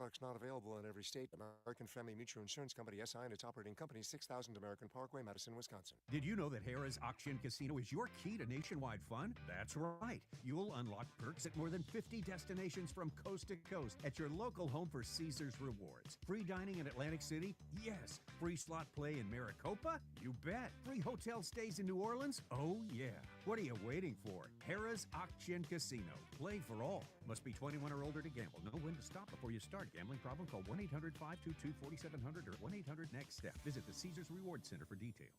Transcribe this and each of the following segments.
products not available in every state. American Family Mutual Insurance Company, SI, and its operating company, 6000 American Parkway, Madison, Wisconsin. Did you know that Harrah's Auction Casino is your key to nationwide fun? That's right. You'll unlock perks at more than 50 destinations from coast to coast at your local home for Caesars Rewards. Free dining in Atlantic City? Yes. Free slot play in Maricopa? You bet. Free hotel stays in New Orleans? Oh, yeah. What are you waiting for? Harrah's Auction Casino. Play for all. Must be 21 or older to gamble. Know when to stop before you start. Gambling problem? Call 1-800-522-4700 or 1-800-NEXT-STEP. Visit the Caesars Reward Center for details.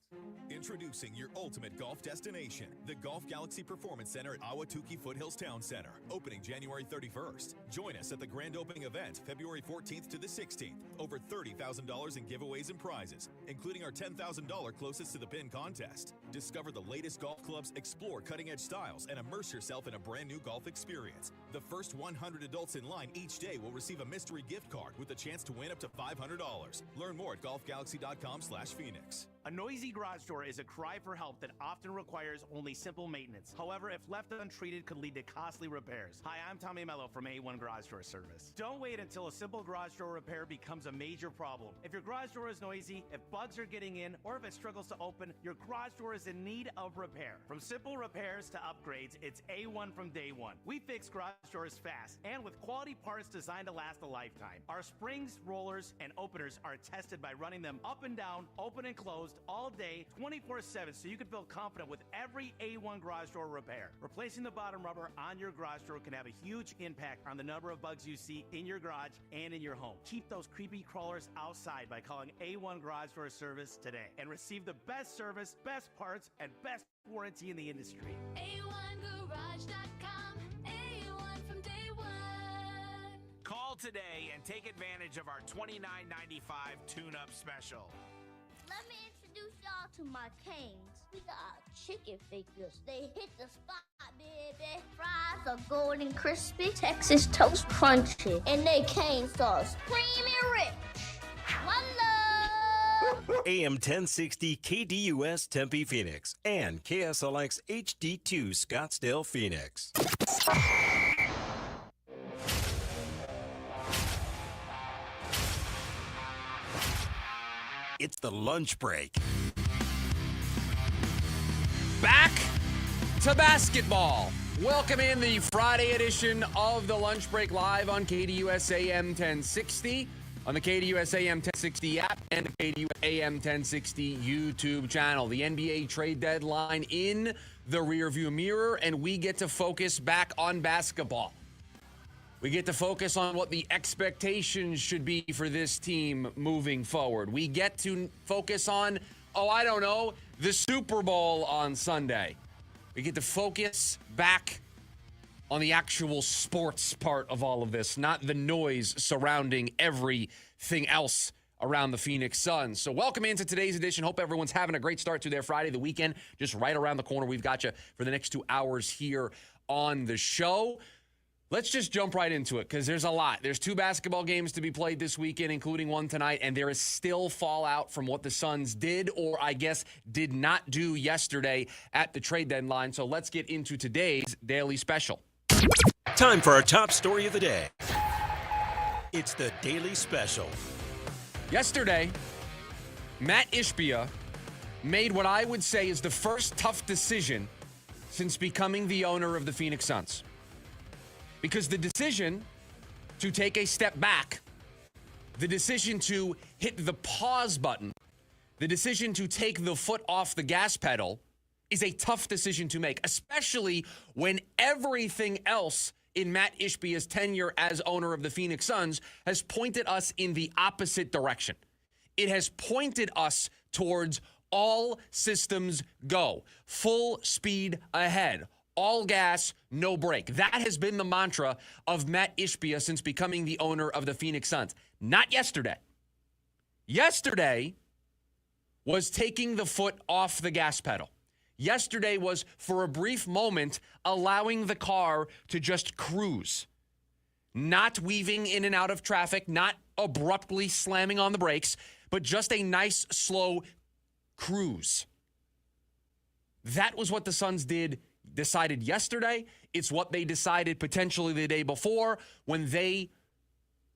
Introducing your ultimate golf destination, the Golf Galaxy Performance Center at Ahwatukee Foothills Town Center. Opening January 31st. Join us at the grand opening event, February 14th to the 16th. Over $30,000 in giveaways and prizes, including our $10,000 closest to the pin contest. Discover the latest golf clubs, explore cutting-edge styles, and immerse yourself in a brand new golf experience. The first 100 adults in line each day will receive a mystery gift card with a chance to win up to $500. Learn more at golfgalaxy.com/Phoenix. A noisy garage door is a cry for help that often requires only simple maintenance. However, if left untreated, could lead to costly repairs. Hi, I'm Tommy Mello from A1 Garage Door Service. Don't wait until a simple garage door repair becomes a major problem. If your garage door is noisy, if bugs are getting in, or if it struggles to open, your garage door is in need of repair. From simple repairs to upgrades, it's A1 from day one. We fix garage doors fast and with quality parts designed to last a lifetime. Our springs, rollers, and openers are tested by running them up and down, open and closed, all day, 24/7, so you can feel confident with every A1 garage door repair. Replacing the bottom rubber on your garage door can have a huge impact on the number of bugs you see in your garage and in your home. Keep those creepy crawlers outside by calling A1 Garage Door Service today and receive the best service, best parts, and best warranty in the industry. A1Garage.com, A1 from day one. Call today and take advantage of our $29.95 tune-up special. Let me introduce y'all to my canes. We got chicken fingers. They hit the spot, baby. Fries are golden crispy, Texas toast crunchy, and they cane sauce creamy rich. One love. AM 1060 KDUS Tempe Phoenix and KSLX HD2 Scottsdale Phoenix. It's the lunch break. Back to basketball. Welcome in the Friday edition of the Lunch Break live on KDUS AM 1060, on the KDUS AM 1060 app, and the KDUS AM 1060 YouTube channel. The NBA trade deadline in the rearview mirror, and we get to focus back on basketball. We get to focus on what the expectations should be for this team moving forward. We get to focus on, the Super Bowl on Sunday. We get to focus back on the actual sports part of all of this, not the noise surrounding everything else around the Phoenix Suns. So welcome into today's edition. Hope everyone's having a great start to their Friday. The weekend just right around the corner. We've got you for the next 2 hours here on the show. Let's just jump right into it because there's a lot. There's 2 basketball games to be played this weekend, including one tonight, and there is still fallout from what the Suns did or, I guess, did not do yesterday at the trade deadline. So let's get into today's Daily Special. Time for our top story of the day. It's the Daily Special. Yesterday, Matt Ishbia made what I would say is the first tough decision since becoming the owner of the Phoenix Suns. Because the decision to take a step back, the decision to hit the pause button, the decision to take the foot off the gas pedal is a tough decision to make, especially when everything else in Matt Ishbia's tenure as owner of the Phoenix Suns has pointed us in the opposite direction. It has pointed us towards all systems go, full speed ahead. All gas, no brake. That has been the mantra of Matt Ishbia since becoming the owner of the Phoenix Suns. Not yesterday. Yesterday was taking the foot off the gas pedal. Yesterday was, for a brief moment, allowing the car to just cruise. Not weaving in and out of traffic, not abruptly slamming on the brakes, but just a nice, slow cruise. That was what the Suns decided yesterday. It's what they decided potentially the day before when they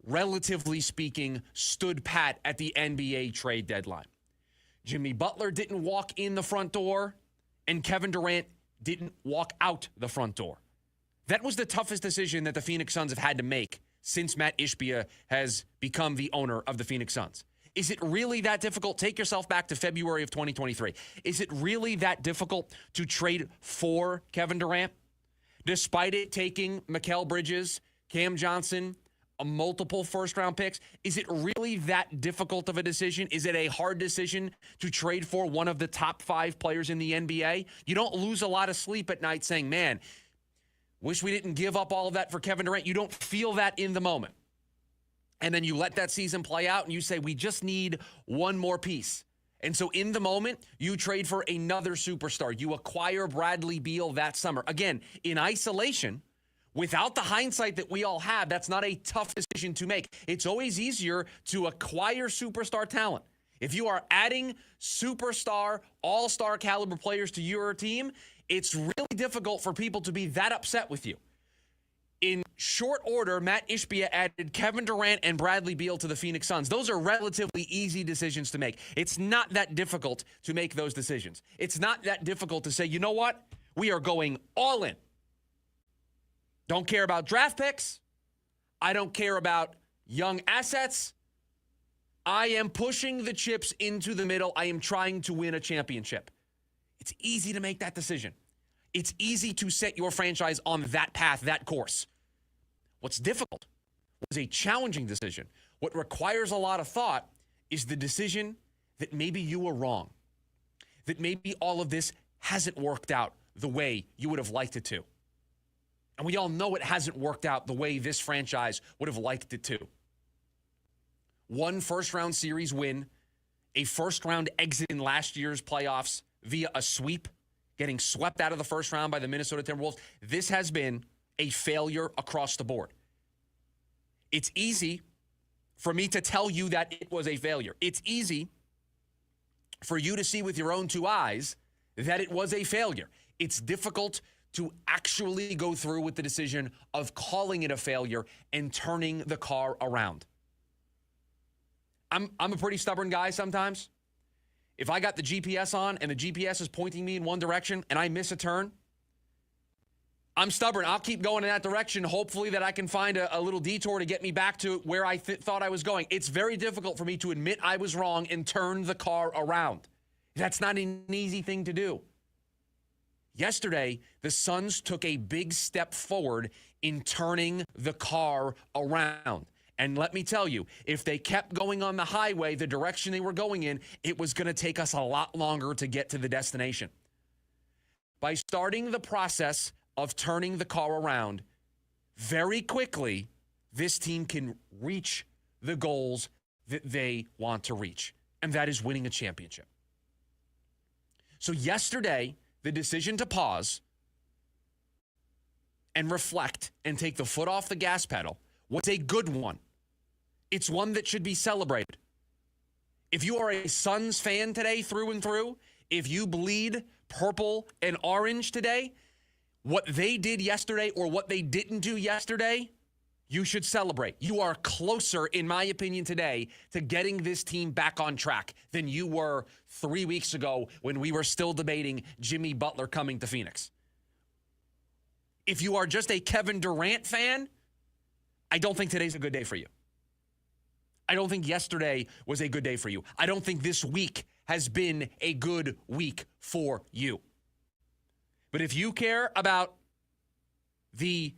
relatively speaking, stood pat at the NBA trade deadline. Jimmy Butler didn't walk in the front door, and Kevin Durant didn't walk out the front door. That was the toughest decision that the Phoenix Suns have had to make since Matt Ishbia has become the owner of the Phoenix Suns. Is it really that difficult? Take yourself back to February of 2023. Is it really that difficult to trade for Kevin Durant? Despite it taking Mikal Bridges, Cam Johnson, multiple first-round picks, is it really that difficult of a decision? Is it a hard decision to trade for one of the top 5 players in the NBA? You don't lose a lot of sleep at night saying, man, wish we didn't give up all of that for Kevin Durant. You don't feel that in the moment. And then you let that season play out and you say, we just need one more piece. And so in the moment, you trade for another superstar. You acquire Bradley Beal that summer. Again, in isolation, without the hindsight that we all have, that's not a tough decision to make. It's always easier to acquire superstar talent. If you are adding superstar, all-star caliber players to your team, it's really difficult for people to be that upset with you. In short order, Matt Ishbia added Kevin Durant and Bradley Beal to the Phoenix Suns. Those are relatively easy decisions to make. It's not that difficult to make those decisions. It's not that difficult to say, you know what? We are going all in. Don't care about draft picks. I don't care about young assets. I am pushing the chips into the middle. I am trying to win a championship. It's easy to make that decision. It's easy to set your franchise on that path, that course. What's difficult was a challenging decision. What requires a lot of thought is the decision that maybe you were wrong, that maybe all of this hasn't worked out the way you would have liked it to. And we all know it hasn't worked out the way this franchise would have liked it to. One first-round series win, a first-round exit in last year's playoffs via a sweep, getting swept out of the first round by the Minnesota Timberwolves. This has been a failure across the board. It's easy for me to tell you that it was a failure. It's easy for you to see with your own 2 eyes that it was a failure. It's difficult to actually go through with the decision of calling it a failure and turning the car around. I'm a pretty stubborn guy sometimes. If I got the GPS on and the GPS is pointing me in one direction and I miss a turn, I'm stubborn. I'll keep going in that direction, hopefully that I can find a little detour to get me back to where I thought I was going. It's very difficult for me to admit I was wrong and turn the car around. That's not an easy thing to do. Yesterday, the Suns took a big step forward in turning the car around. And let me tell you, if they kept going on the highway, the direction they were going in, it was going to take us a lot longer to get to the destination. By starting the process of turning the car around, very quickly, this team can reach the goals that they want to reach, and that is winning a championship. So yesterday, the decision to pause and reflect and take the foot off the gas pedal was a good one. It's one that should be celebrated. If you are a Suns fan today through and through, if you bleed purple and orange today, what they did yesterday or what they didn't do yesterday, you should celebrate. You are closer, in my opinion, today to getting this team back on track than you were 3 weeks ago when we were still debating Jimmy Butler coming to Phoenix. If you are just a Kevin Durant fan, I don't think today's a good day for you. I don't think yesterday was a good day for you. I don't think this week has been a good week for you. But if you care about the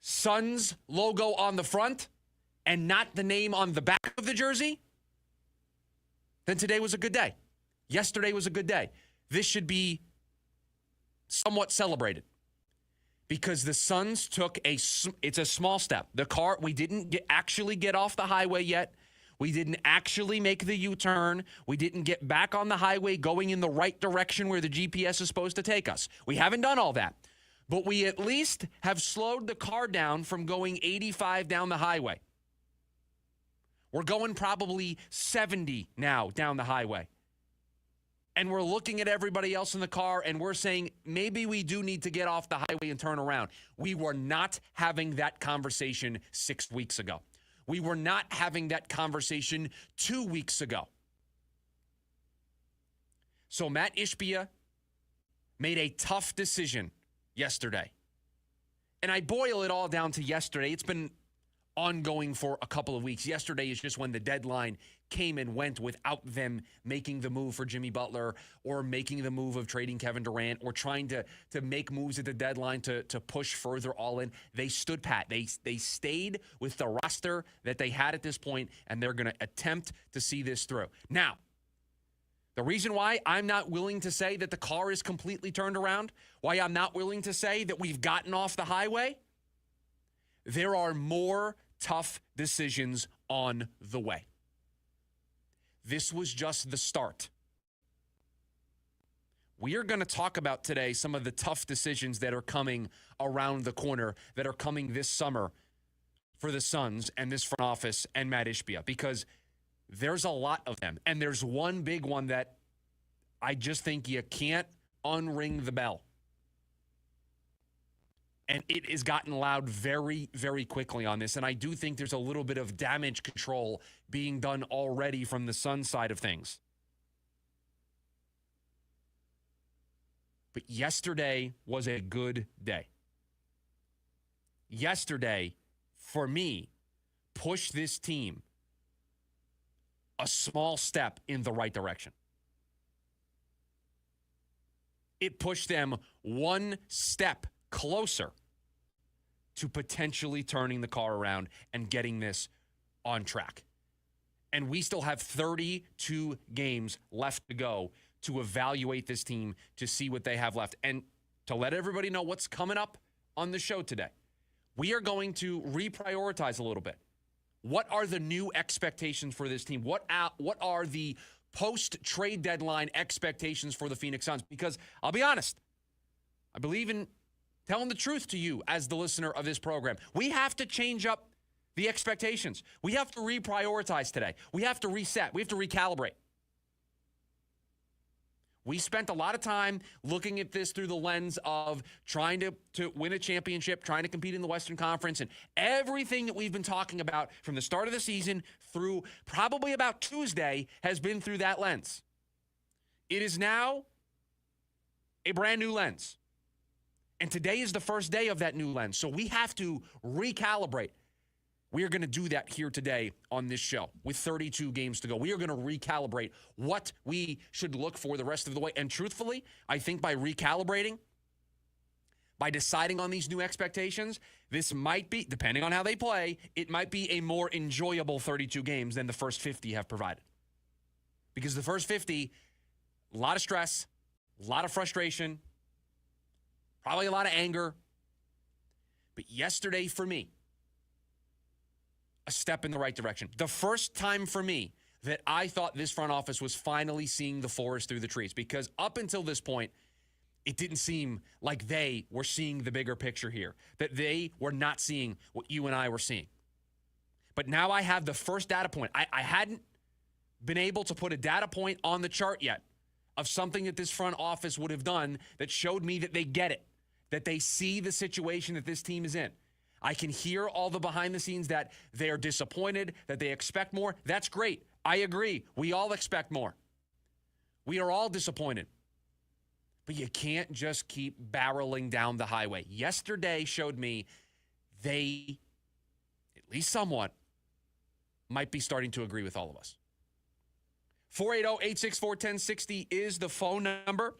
Suns logo on the front and not the name on the back of the jersey, then today was a good day. Yesterday was a good day. This should be somewhat celebrated because the Suns took it's a small step. The car, we didn't actually get off the highway yet. We didn't actually make the U-turn. We didn't get back on the highway going in the right direction where the GPS is supposed to take us. We haven't done all that. But we at least have slowed the car down from going 85 down the highway. We're going probably 70 now down the highway. And we're looking at everybody else in the car and we're saying, maybe we do need to get off the highway and turn around. We were not having that conversation 6 weeks ago. We were not having that conversation 2 weeks ago. So Matt Ishbia made a tough decision yesterday. And I boil it all down to yesterday. It's been ongoing for a couple of weeks. Yesterday is just when the deadline came and went without them making the move for Jimmy Butler or making the move of trading Kevin Durant or trying to make moves at the deadline to push further all in. They stood pat. They stayed with the roster that they had at this point, and they're going to attempt to see this through. Now, the reason why I'm not willing to say that the car is completely turned around, why I'm not willing to say that we've gotten off the highway, there are more tough decisions on the way. This was just the start. We are going to talk about today some of the tough decisions that are coming around the corner, that are coming this summer for the Suns and this front office and Matt Ishbia, because there's a lot of them. And there's one big one that I just think you can't unring the bell. And it has gotten loud very, very quickly on this. And I do think there's a little bit of damage control being done already from the Suns side of things. But yesterday was a good day. Yesterday, for me, pushed this team a small step in the right direction. It pushed them one step closer to potentially turning the car around and getting this on track. And we still have 32 games left to go to evaluate this team, to see what they have left. And to let everybody know what's coming up on the show today, we are going to reprioritize a little bit. What are the new expectations for this team? What are the post-trade deadline expectations for the Phoenix Suns? Because I'll be honest, I believe in telling the truth to you as the listener of this program. We have to change up the expectations. We have to reprioritize today. We have to reset. We have to recalibrate. We spent a lot of time looking at this through the lens of trying to win a championship, trying to compete in the Western Conference, and everything that we've been talking about from the start of the season through probably about Tuesday has been through that lens. It is now a brand new lens. And today is the first day of that new lens. So we have to recalibrate. We are going to do that here today on this show with 32 games to go. We are going to recalibrate what we should look for the rest of the way. And truthfully, I think by recalibrating, by deciding on these new expectations, this might be, depending on how they play, it might be a more enjoyable 32 games than the first 50 have provided. Because the first 50, a lot of stress, a lot of frustration, probably a lot of anger. But yesterday for me, a step in the right direction. The first time for me that I thought this front office was finally seeing the forest through the trees, because up until this point, it didn't seem like they were seeing the bigger picture here, that they were not seeing what you and I were seeing. But now I have the first data point. I hadn't been able to put a data point on the chart yet of something that this front office would have done that showed me that they get it, that they see the situation that this team is in. I can hear all the behind the scenes that they're disappointed, that they expect more. That's great. I agree. We all expect more. We are all disappointed. But you can't just keep barreling down the highway. Yesterday showed me they, at least somewhat, might be starting to agree with all of us. 480-864-1060 is the phone number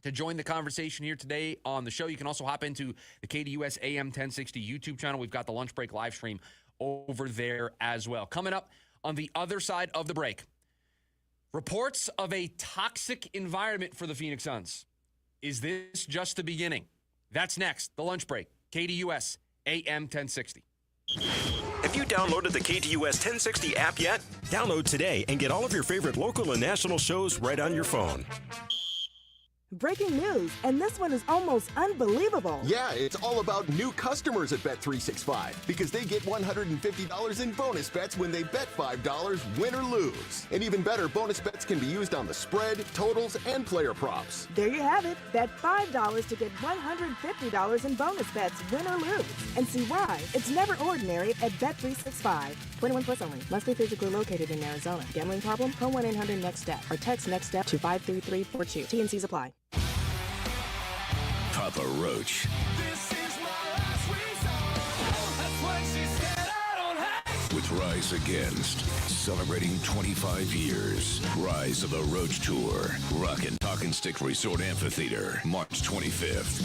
to join the conversation here today on the show. You can also hop into the KDUS AM 1060 YouTube channel. We've got the lunch break live stream over there as well. Coming up on the other side of the break, reports of a toxic environment for the Phoenix Suns. Is this just the beginning? That's next. The lunch break. KDUS AM 1060. Have you downloaded the KDUS 1060 app yet? Download today and get all of your favorite local and national shows right on your phone. Breaking news, and this one is almost unbelievable. Yeah, it's all about new customers at Bet365 because they get $150 in bonus bets when they bet $5, win or lose. And even better, bonus bets can be used on the spread, totals, and player props. There you have it. Bet $5 to get $150 in bonus bets, win or lose. And see why it's never ordinary at Bet365. 21 plus only. Must be physically located in Arizona. Gambling problem? Call 1-800-NEXT-STEP or text NEXT STEP to 53342. T&Cs apply. Papa Roach. This is my last resort. That's what she said. I don't hate. With Rise Against, celebrating 25 years. Rise of the Roach Tour. Rockin' Talkin' Stick Resort Amphitheater, March 25th.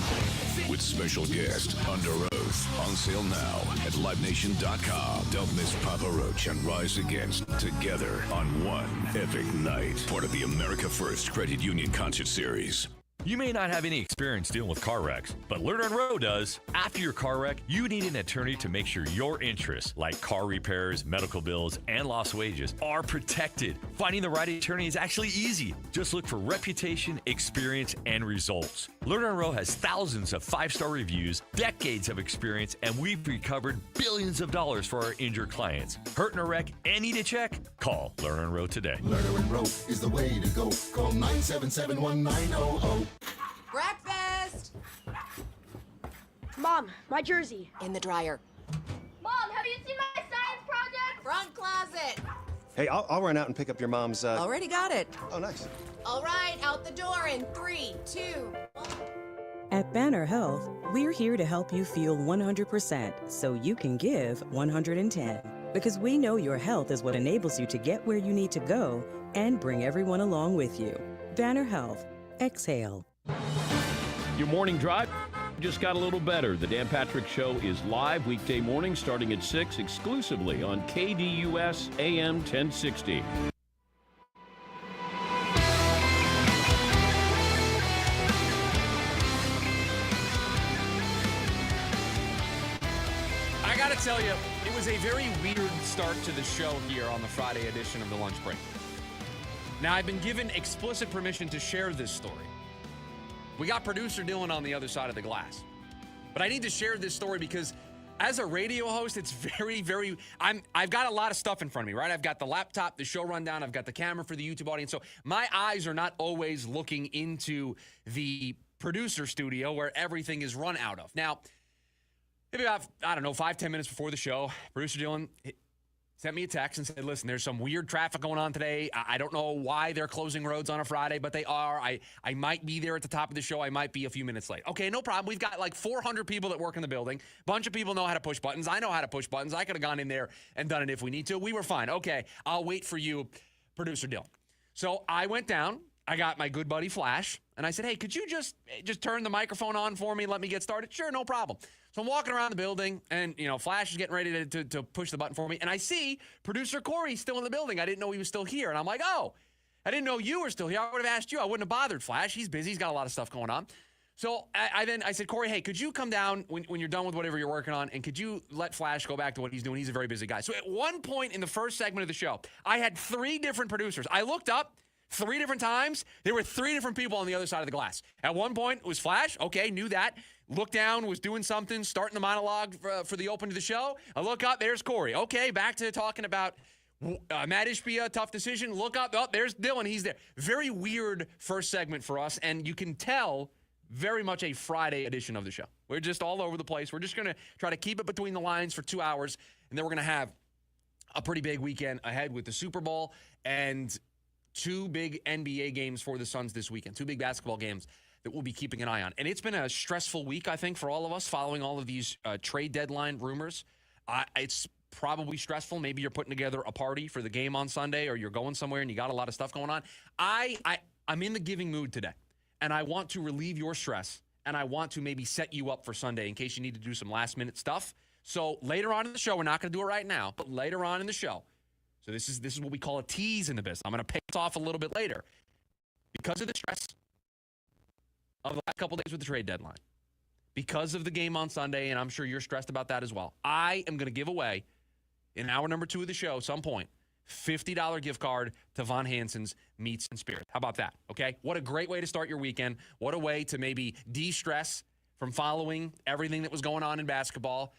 With special guest, Under Oath. On sale now at LiveNation.com. Don't miss Papa Roach and Rise Against together on one epic night. Part of the America First Credit Union Concert Series. You may not have any experience dealing with car wrecks, but Learn on Row does. After your car wreck, you need an attorney to make sure your interests, like car repairs, medical bills, and lost wages, are protected. Finding the right attorney is actually easy. Just look for reputation, experience, and results. Learn on Row has thousands of 5-star reviews, decades of experience, and we've recovered billions of dollars for our injured clients. Hurt in a wreck and need a check? Call Learn on Row today. Learn on Row is the way to go. Call 977-1900. Breakfast! Mom, my jersey. In the dryer. Mom, have you seen my science project? Front closet. Hey, I'll run out and pick up your mom's, Already got it. Oh, nice. All right, out the door in 3, 2, 1. At Banner Health, we're here to help you feel 100% so you can give 110. Because we know your health is what enables you to get where you need to go and bring everyone along with you. Banner Health. Exhale. Your morning drive just got a little better. The Dan Patrick Show is live weekday morning starting at 6 exclusively on KDUS AM 1060. I got to tell you, it was a very weird start to the show here on the Friday edition of the Lunch Break. Now, I've been given explicit permission to share this story. We got producer Dylan on the other side of the glass. But I need to share this story because as a radio host, it's I've got a lot of stuff in front of me, right? I've got the laptop, the show rundown, I've got the camera for the YouTube audience. So my eyes are not always looking into the producer studio where everything is run out of. Now, maybe about, 5-10 minutes before the show, producer Dylan sent me a text and said, listen, there's some weird traffic going on today. I don't know why they're closing roads on a Friday, but they are. I might be there at the top of the show. I might be a few minutes late. Okay, no problem. We've got like 400 people that work in the building. Bunch of people know how to push buttons. I know how to push buttons. I could have gone in there and done it if we need to. We were fine. Okay, I'll wait for you, producer Dylan. So I went down. I got my good buddy Flash, and I said, hey, could you just turn the microphone on for me and let me get started? Sure, no problem. So I'm walking around the building, and, Flash is getting ready to push the button for me, and I see producer Corey still in the building. I didn't know he was still here, and I'm like, oh, I didn't know you were still here. I would have asked you. I wouldn't have bothered Flash. He's busy. He's got a lot of stuff going on. So I said, Corey, hey, could you come down when you're done with whatever you're working on, and could you let Flash go back to what he's doing? He's a very busy guy. So at one point in the first segment of the show, I had 3 different producers. I looked up 3 different times. There were 3 different people on the other side of the glass. At one point, it was Flash. Okay, knew that. Looked down, was doing something, starting the monologue for the open to the show. I look up, there's Corey. Okay, back to talking about Matt Ishbia, tough decision. Look up, there's Dylan. He's there. Very weird first segment for us, and you can tell very much a Friday edition of the show. We're just all over the place. We're just going to try to keep it between the lines for 2 hours, and then we're going to have a pretty big weekend ahead with the Super Bowl and 2 big NBA games for the Suns this weekend, 2 big basketball games that we'll be keeping an eye on. And it's been a stressful week, I think, for all of us following all of these trade deadline rumors. It's probably stressful. Maybe you're putting together a party for the game on Sunday, or you're going somewhere and you got a lot of stuff going on. I'm in the giving mood today, and I want to relieve your stress, and I want to maybe set you up for Sunday in case you need to do some last-minute stuff. So later on in the show, we're not going to do it right now, but later on in the show, so this is what we call a tease in the business. I'm going to pay this off a little bit later. Because of the stress of the last couple days with the trade deadline, because of the game on Sunday, and I'm sure you're stressed about that as well, I am going to give away in hour number 2 of the show, some point, $50 gift card to Von Hansen's Meats and Spirits. How about that? Okay. What a great way to start your weekend. What a way to maybe de-stress from following everything that was going on in basketball,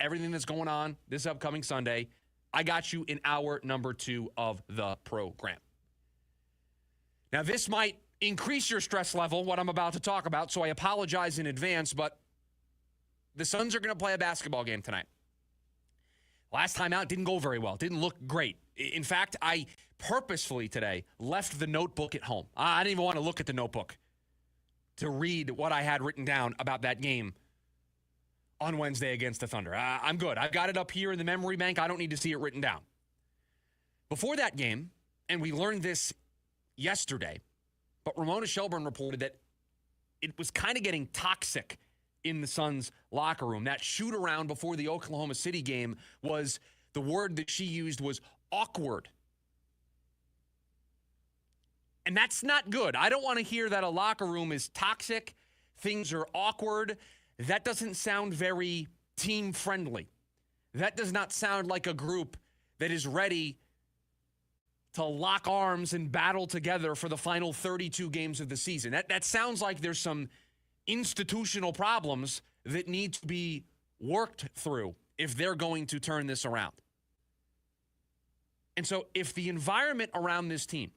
everything that's going on this upcoming Sunday. I got you in hour number 2 of the program. Now, this might increase your stress level, what I'm about to talk about, so I apologize in advance, but the Suns are going to play a basketball game tonight. Last time out, didn't go very well. Didn't look great. In fact, I purposefully today left the notebook at home. I didn't even want to look at the notebook to read what I had written down about that game on Wednesday against the Thunder. I'm good. I've got it up here in the memory bank. I don't need to see it written down. Before that game, and we learned this yesterday, but Ramona Shelburne reported that it was kind of getting toxic in the Suns locker room. That shoot around before the Oklahoma City game was, the word that she used was awkward. And that's not good. I don't want to hear that a locker room is toxic, things are awkward. That doesn't sound very team friendly. That does not sound like a group that is ready to lock arms and battle together for the final 32 games of the season. That sounds like there's some institutional problems that need to be worked through if they're going to turn this around. And so if the environment around this team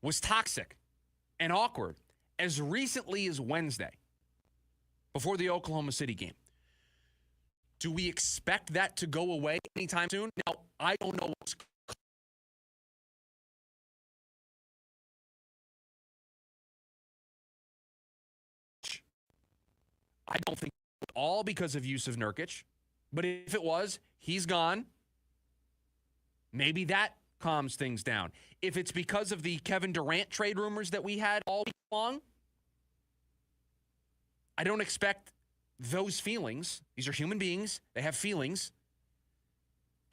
was toxic and awkward as recently as Wednesday before the Oklahoma City game, do we expect that to go away anytime soon? Now, I don't know what's I don't think it's all because of Yusuf Nurkic, but if it was, he's gone. Maybe that calms things down. If it's because of the Kevin Durant trade rumors that we had all week long, I don't expect those feelings. These are human beings. They have feelings.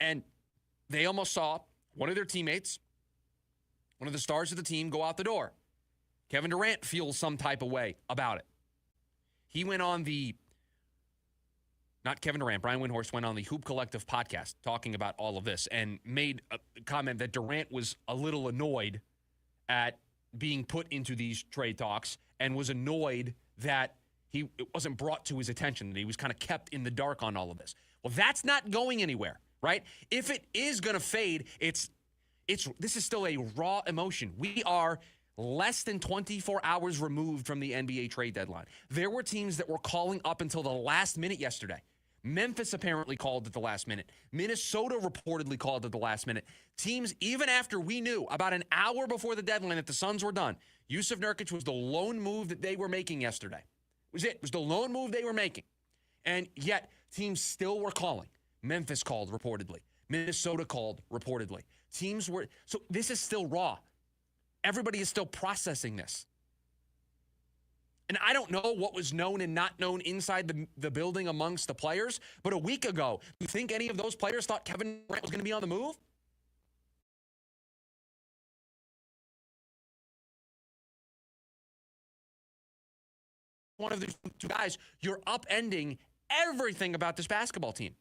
And they almost saw one of their teammates, one of the stars of the team, go out the door. Kevin Durant feels some type of way about it. He went on not Kevin Durant, Brian Windhorst went on the Hoop Collective podcast talking about all of this and made a comment that Durant was a little annoyed at being put into these trade talks and was annoyed that it wasn't brought to his attention, that he was kind of kept in the dark on all of this. Well, that's not going anywhere, right? If it is going to fade, this is still a raw emotion. We are less than 24 hours removed from the NBA trade deadline. There were teams that were calling up until the last minute yesterday. Memphis apparently called at the last minute. Minnesota reportedly called at the last minute. Teams, even after we knew about an hour before the deadline that the Suns were done, Yusuf Nurkic was the lone move that they were making yesterday. It was the lone move they were making. And yet, teams still were calling. Memphis called reportedly. Minnesota called reportedly. So this is still raw. Everybody is still processing this. And I don't know what was known and not known inside the building amongst the players, but a week ago, do you think any of those players thought Kevin Durant was going to be on the move? One of these two guys, you're upending everything about this basketball team.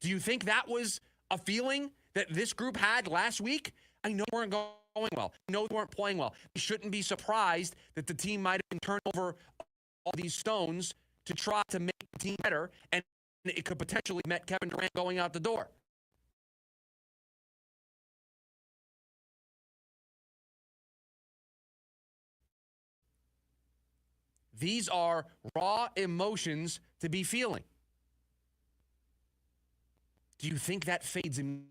Do you think that was a feeling that this group had last week? I know we weren't going well. I know they weren't playing well. You shouldn't be surprised that the team might have been turned over all these stones to try to make the team better, and it could potentially meant Kevin Durant going out the door. These are raw emotions to be feeling. Do you think that fades in?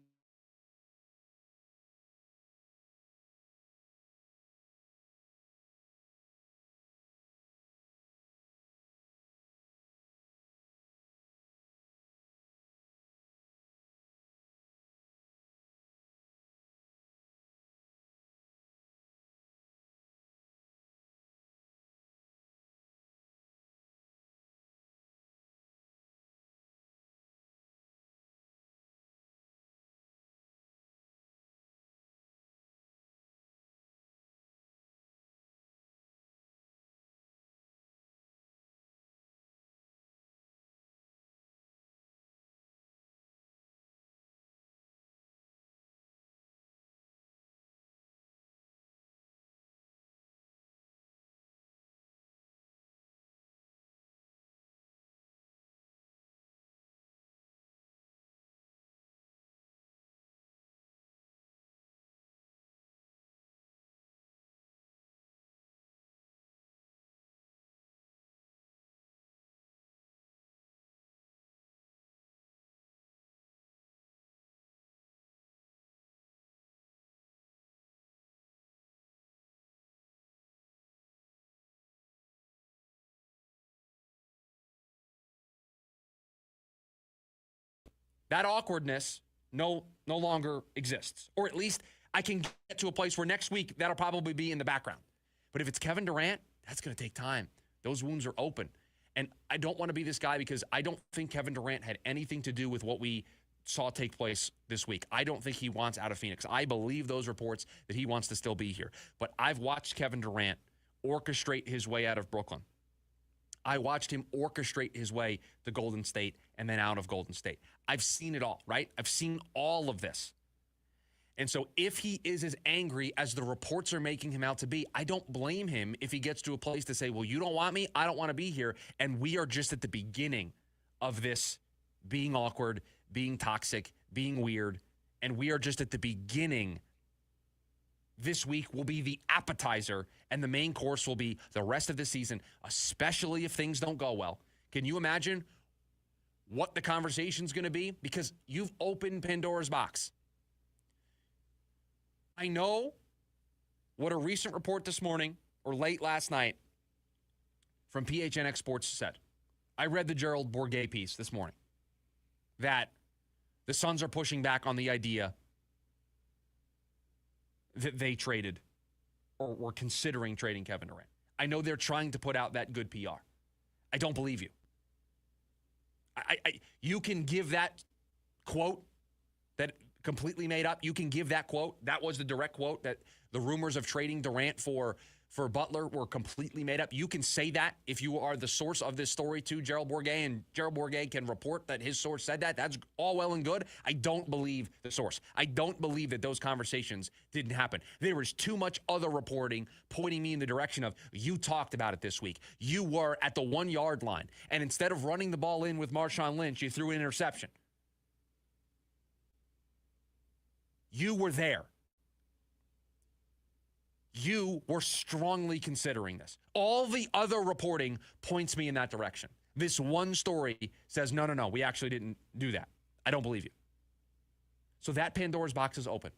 That awkwardness no longer exists. Or at least I can get to a place where next week that'll probably be in the background. But if it's Kevin Durant, that's going to take time. Those wounds are open. And I don't want to be this guy because I don't think Kevin Durant had anything to do with what we saw take place this week. I don't think he wants out of Phoenix. I believe those reports that he wants to still be here. But I've watched Kevin Durant orchestrate his way out of Brooklyn. I watched him orchestrate his way to Golden State and then out of Golden State. I've seen it all, right? I've seen all of this. And so if he is as angry as the reports are making him out to be, I don't blame him if he gets to a place to say, well, you don't want me, I don't want to be here. And we are just at the beginning of this being awkward, being toxic, being weird. And we are just at the beginning. This week will be the appetizer, and the main course will be the rest of the season, especially if things don't go well. Can you imagine what the conversation's going to be? Because you've opened Pandora's box. I know what a recent report this morning or late last night from PHNX Sports said. I read the Gerald Bourguet piece this morning that the Suns are pushing back on the idea that they traded or were considering trading Kevin Durant. I know they're trying to put out that good PR. I don't believe you. You can give that quote that completely made up. You can give that quote. That was the direct quote, that the rumors of trading Durant for Butler were completely made up. You can say that if you are the source of this story to Gerald Bourguet, and Gerald Bourguet can report that his source said that. That's all well and good. I don't believe the source. I don't believe that those conversations didn't happen. There was too much other reporting pointing me in the direction of, you talked about it this week. You were at the 1 yard line, and instead of running the ball in with Marshawn Lynch, you threw an interception. You were there. You were strongly considering this. All the other reporting points me in that direction. This one story says, no, we actually didn't do that. I don't believe you. So that Pandora's box is open.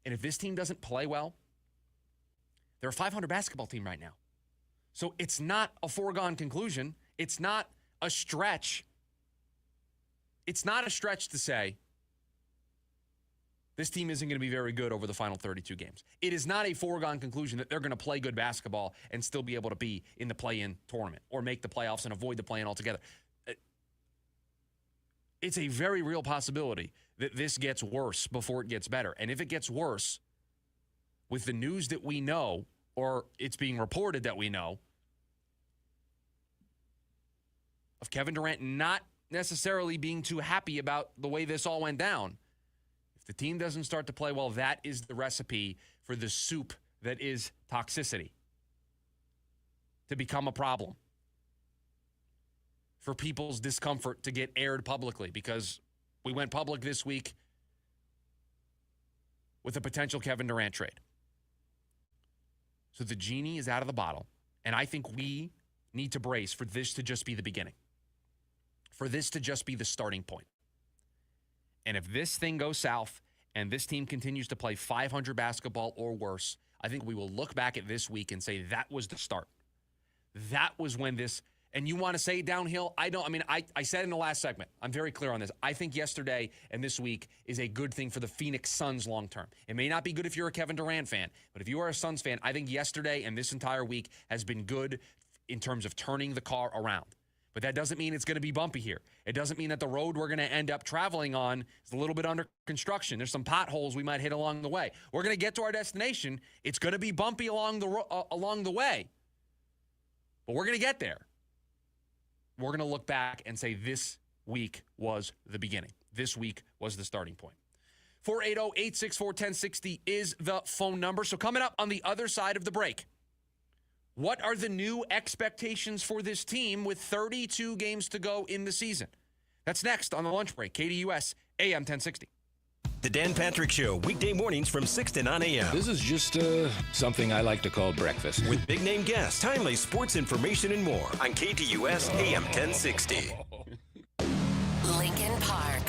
And if this team doesn't play well, they're a 500 basketball team right now. So it's not a foregone conclusion. It's not a stretch. It's not a stretch to say, this team isn't going to be very good over the final 32 games. It is not a foregone conclusion that they're going to play good basketball and still be able to be in the play-in tournament or make the playoffs and avoid the play-in altogether. It's a very real possibility that this gets worse before it gets better. And if it gets worse, with the news that we know, or it's being reported that we know, of Kevin Durant not necessarily being too happy about the way this all went down, if the team doesn't start to play well, that is the recipe for the soup that is toxicity to become a problem, for people's discomfort to get aired publicly, because we went public this week with a potential Kevin Durant trade. So the genie is out of the bottle, and I think we need to brace for this to just be the beginning, for this to just be the starting point. And if this thing goes south and this team continues to play 500 basketball or worse, I think we will look back at this week and say that was the start. That was when this, and you want to say downhill? I said in the last segment, I'm very clear on this. I think yesterday and this week is a good thing for the Phoenix Suns long term. It may not be good if you're a Kevin Durant fan, but if you are a Suns fan, I think yesterday and this entire week has been good in terms of turning the car around. But that doesn't mean it's going to be bumpy here. It doesn't mean that the road we're going to end up traveling on is a little bit under construction. There's some potholes we might hit along the way. We're going to get to our destination. It's going to be bumpy along the way. But we're going to get there. We're going to look back and say this week was the beginning. This week was the starting point. 480-864-1060 is the phone number. So coming up on the other side of the break, what are the new expectations for this team with 32 games to go in the season? That's next on the lunch break. KDUS AM 1060. The Dan Patrick Show, weekday mornings from 6 to 9 a.m. This is just something I like to call breakfast. With big-name guests, timely sports information, and more on KDUS AM 1060. Lincoln Park.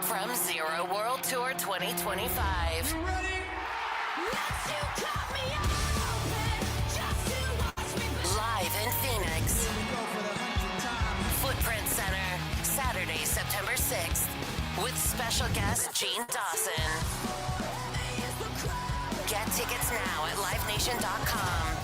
From Zero World Tour 2025. You ready? Live in Phoenix. Footprint Center, Saturday, Saturday, September 6th, with special guest Gene Dawson. Get tickets now at livenation.com.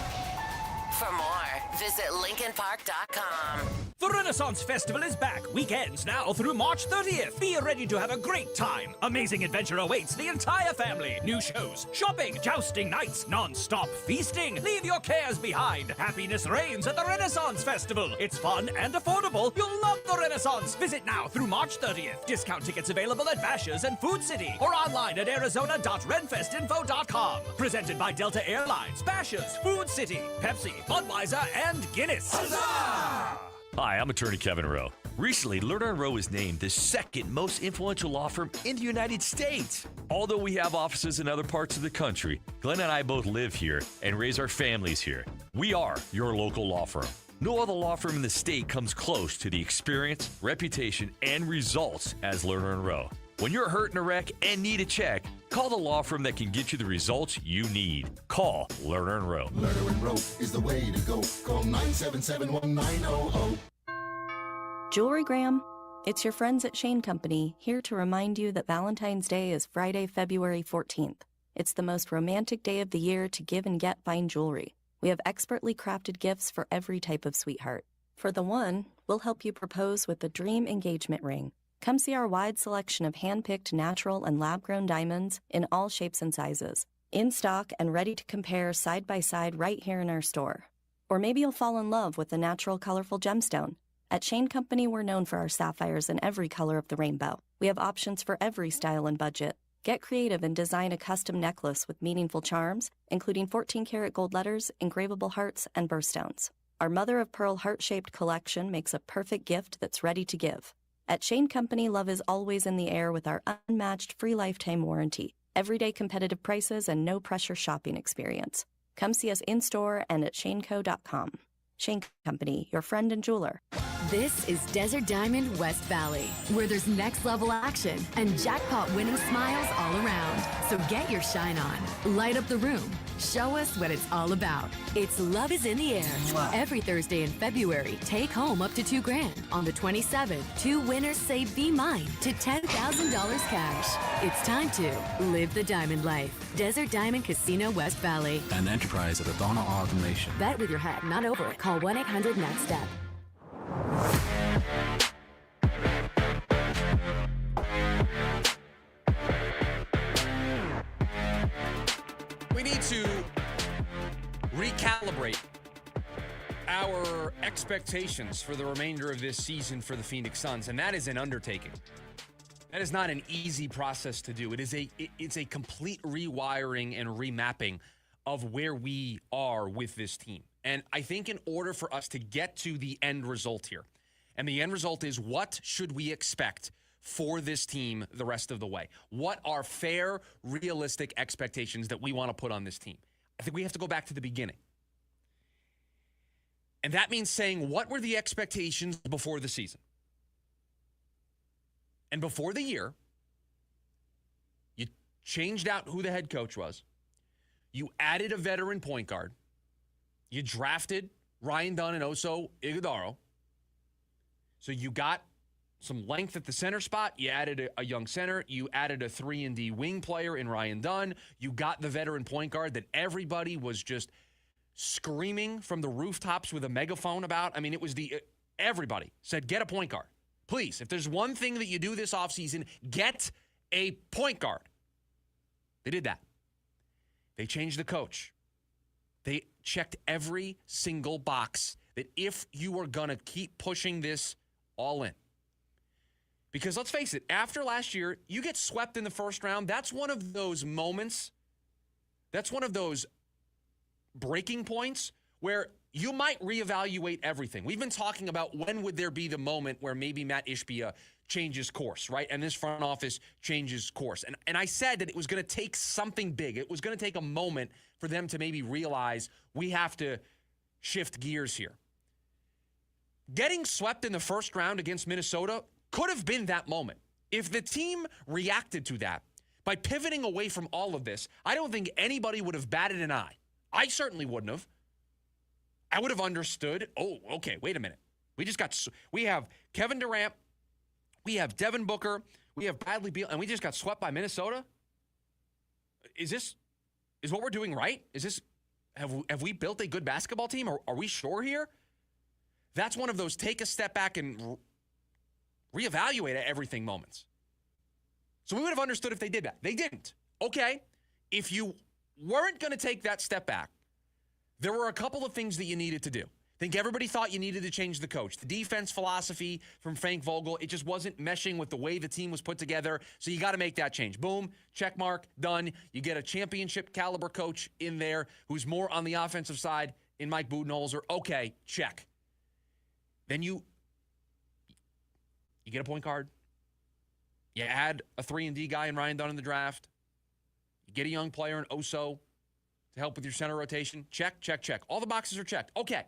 For more, visit lincolnpark.com. The Renaissance Festival is back, weekends now through March 30th. Be ready to have a great time. Amazing adventure awaits the entire family. New shows, shopping, jousting nights, non-stop feasting. Leave your cares behind. Happiness reigns at the Renaissance Festival. It's fun and affordable. You'll love the Renaissance. Visit now through March 30th. Discount tickets available at Bashers' and Food City or online at arizona.renfestinfo.com. Presented by Delta Airlines, Bashers', Food City, Pepsi, Budweiser, and Guinness. Huzzah! Hi, I'm attorney Kevin Rowe. Recently, Lerner & Rowe was named the second most influential law firm in the United States. Although we have offices in other parts of the country, Glenn and I both live here and raise our families here. We are your local law firm. No other law firm in the state comes close to the experience, reputation, and results as Lerner & Rowe. When you're hurt in a wreck and need a check, call the law firm that can get you the results you need. Call Lerner & Rowe. Lerner & Rowe is the way to go. Call 977-1900. Jewelrygram, it's your friends at Shane Company here to remind you that Valentine's Day is Friday, February 14th. It's the most romantic day of the year to give and get fine jewelry. We have expertly crafted gifts for every type of sweetheart. For the one, we'll help you propose with the dream engagement ring. Come see our wide selection of hand-picked natural and lab-grown diamonds in all shapes and sizes. In stock and ready to compare side by side right here in our store. Or maybe you'll fall in love with the natural, colorful gemstone. At Shane Company, we're known for our sapphires in every color of the rainbow. We have options for every style and budget. Get creative and design a custom necklace with meaningful charms, including 14-karat gold letters, engravable hearts, and birthstones. Our mother-of-pearl heart-shaped collection makes a perfect gift that's ready to give. At Shane Company, love is always in the air with our unmatched free lifetime warranty, everyday competitive prices, and no-pressure shopping experience. Come see us in-store and at shaneco.com. Shane Company, your friend and jeweler. This is Desert Diamond West Valley, where there's next-level action and jackpot-winning smiles all around. So get your shine on, light up the room, show us what it's all about. It's Love is in the Air. Every Thursday in February, take home up to $2,000. On the 27th, 2 winners save Be Mine to $10,000 cash. It's time to live the diamond life. Desert Diamond Casino West Valley. An enterprise of Athona Automation. Bet with your head, not over it. Call 1-800-NEXT-STEP. We need to recalibrate our expectations for the remainder of this season for the Phoenix Suns, and that is an undertaking. That is not an easy process to do. It's a complete rewiring and remapping of where we are with this team. And I think in order for us to get to the end result here, and the end result is what should we expect for this team the rest of the way? What are fair, realistic expectations that we want to put on this team? I think we have to go back to the beginning. And that means saying, what were the expectations before the season? And before the year, you changed out who the head coach was. You added a veteran point guard. You drafted Ryan Dunn and Oso Iguodaro. So you got some length at the center spot. You added a young center. You added a 3-and-D wing player in Ryan Dunn. You got the veteran point guard that everybody was just screaming from the rooftops with a megaphone about. I mean, it was everybody said, get a point guard. Please, if there's one thing that you do this offseason, get a point guard. They did that. They changed the coach. They checked every single box that if you are going to keep pushing this all in. Because let's face it, after last year, you get swept in the first round. That's one of those moments. That's one of those breaking points where you might reevaluate everything. We've been talking about when would there be the moment where maybe Matt Ishbia changes course, right? And this front office changes course. And I said that it was going to take something big. It was going to take a moment for them to maybe realize we have to shift gears here. Getting swept in the first round against Minnesota could have been that moment. If the team reacted to that by pivoting away from all of this, I don't think anybody would have batted an eye. I certainly wouldn't have. I would have understood, oh, okay, wait a minute. We have Kevin Durant, We have Devin Booker. We have Bradley Beal, and we just got swept by Minnesota. Is what we're doing right? Have we built a good basketball team? Or are we sure here? That's one of those take a step back and reevaluate everything moments. So we would have understood if they did that. They didn't. Okay, if you weren't going to take that step back, there were a couple of things that you needed to do. I think everybody thought you needed to change the coach. The defense philosophy from Frank Vogel, it just wasn't meshing with the way the team was put together. So you got to make that change. Boom, check mark, done. You get a championship caliber coach in there who's more on the offensive side in Mike Budenholzer. Okay, check. Then you get a point guard. You add a 3-and-D guy in Ryan Dunn in the draft. You get a young player in Oso to help with your center rotation. Check, check, check. All the boxes are checked. Okay.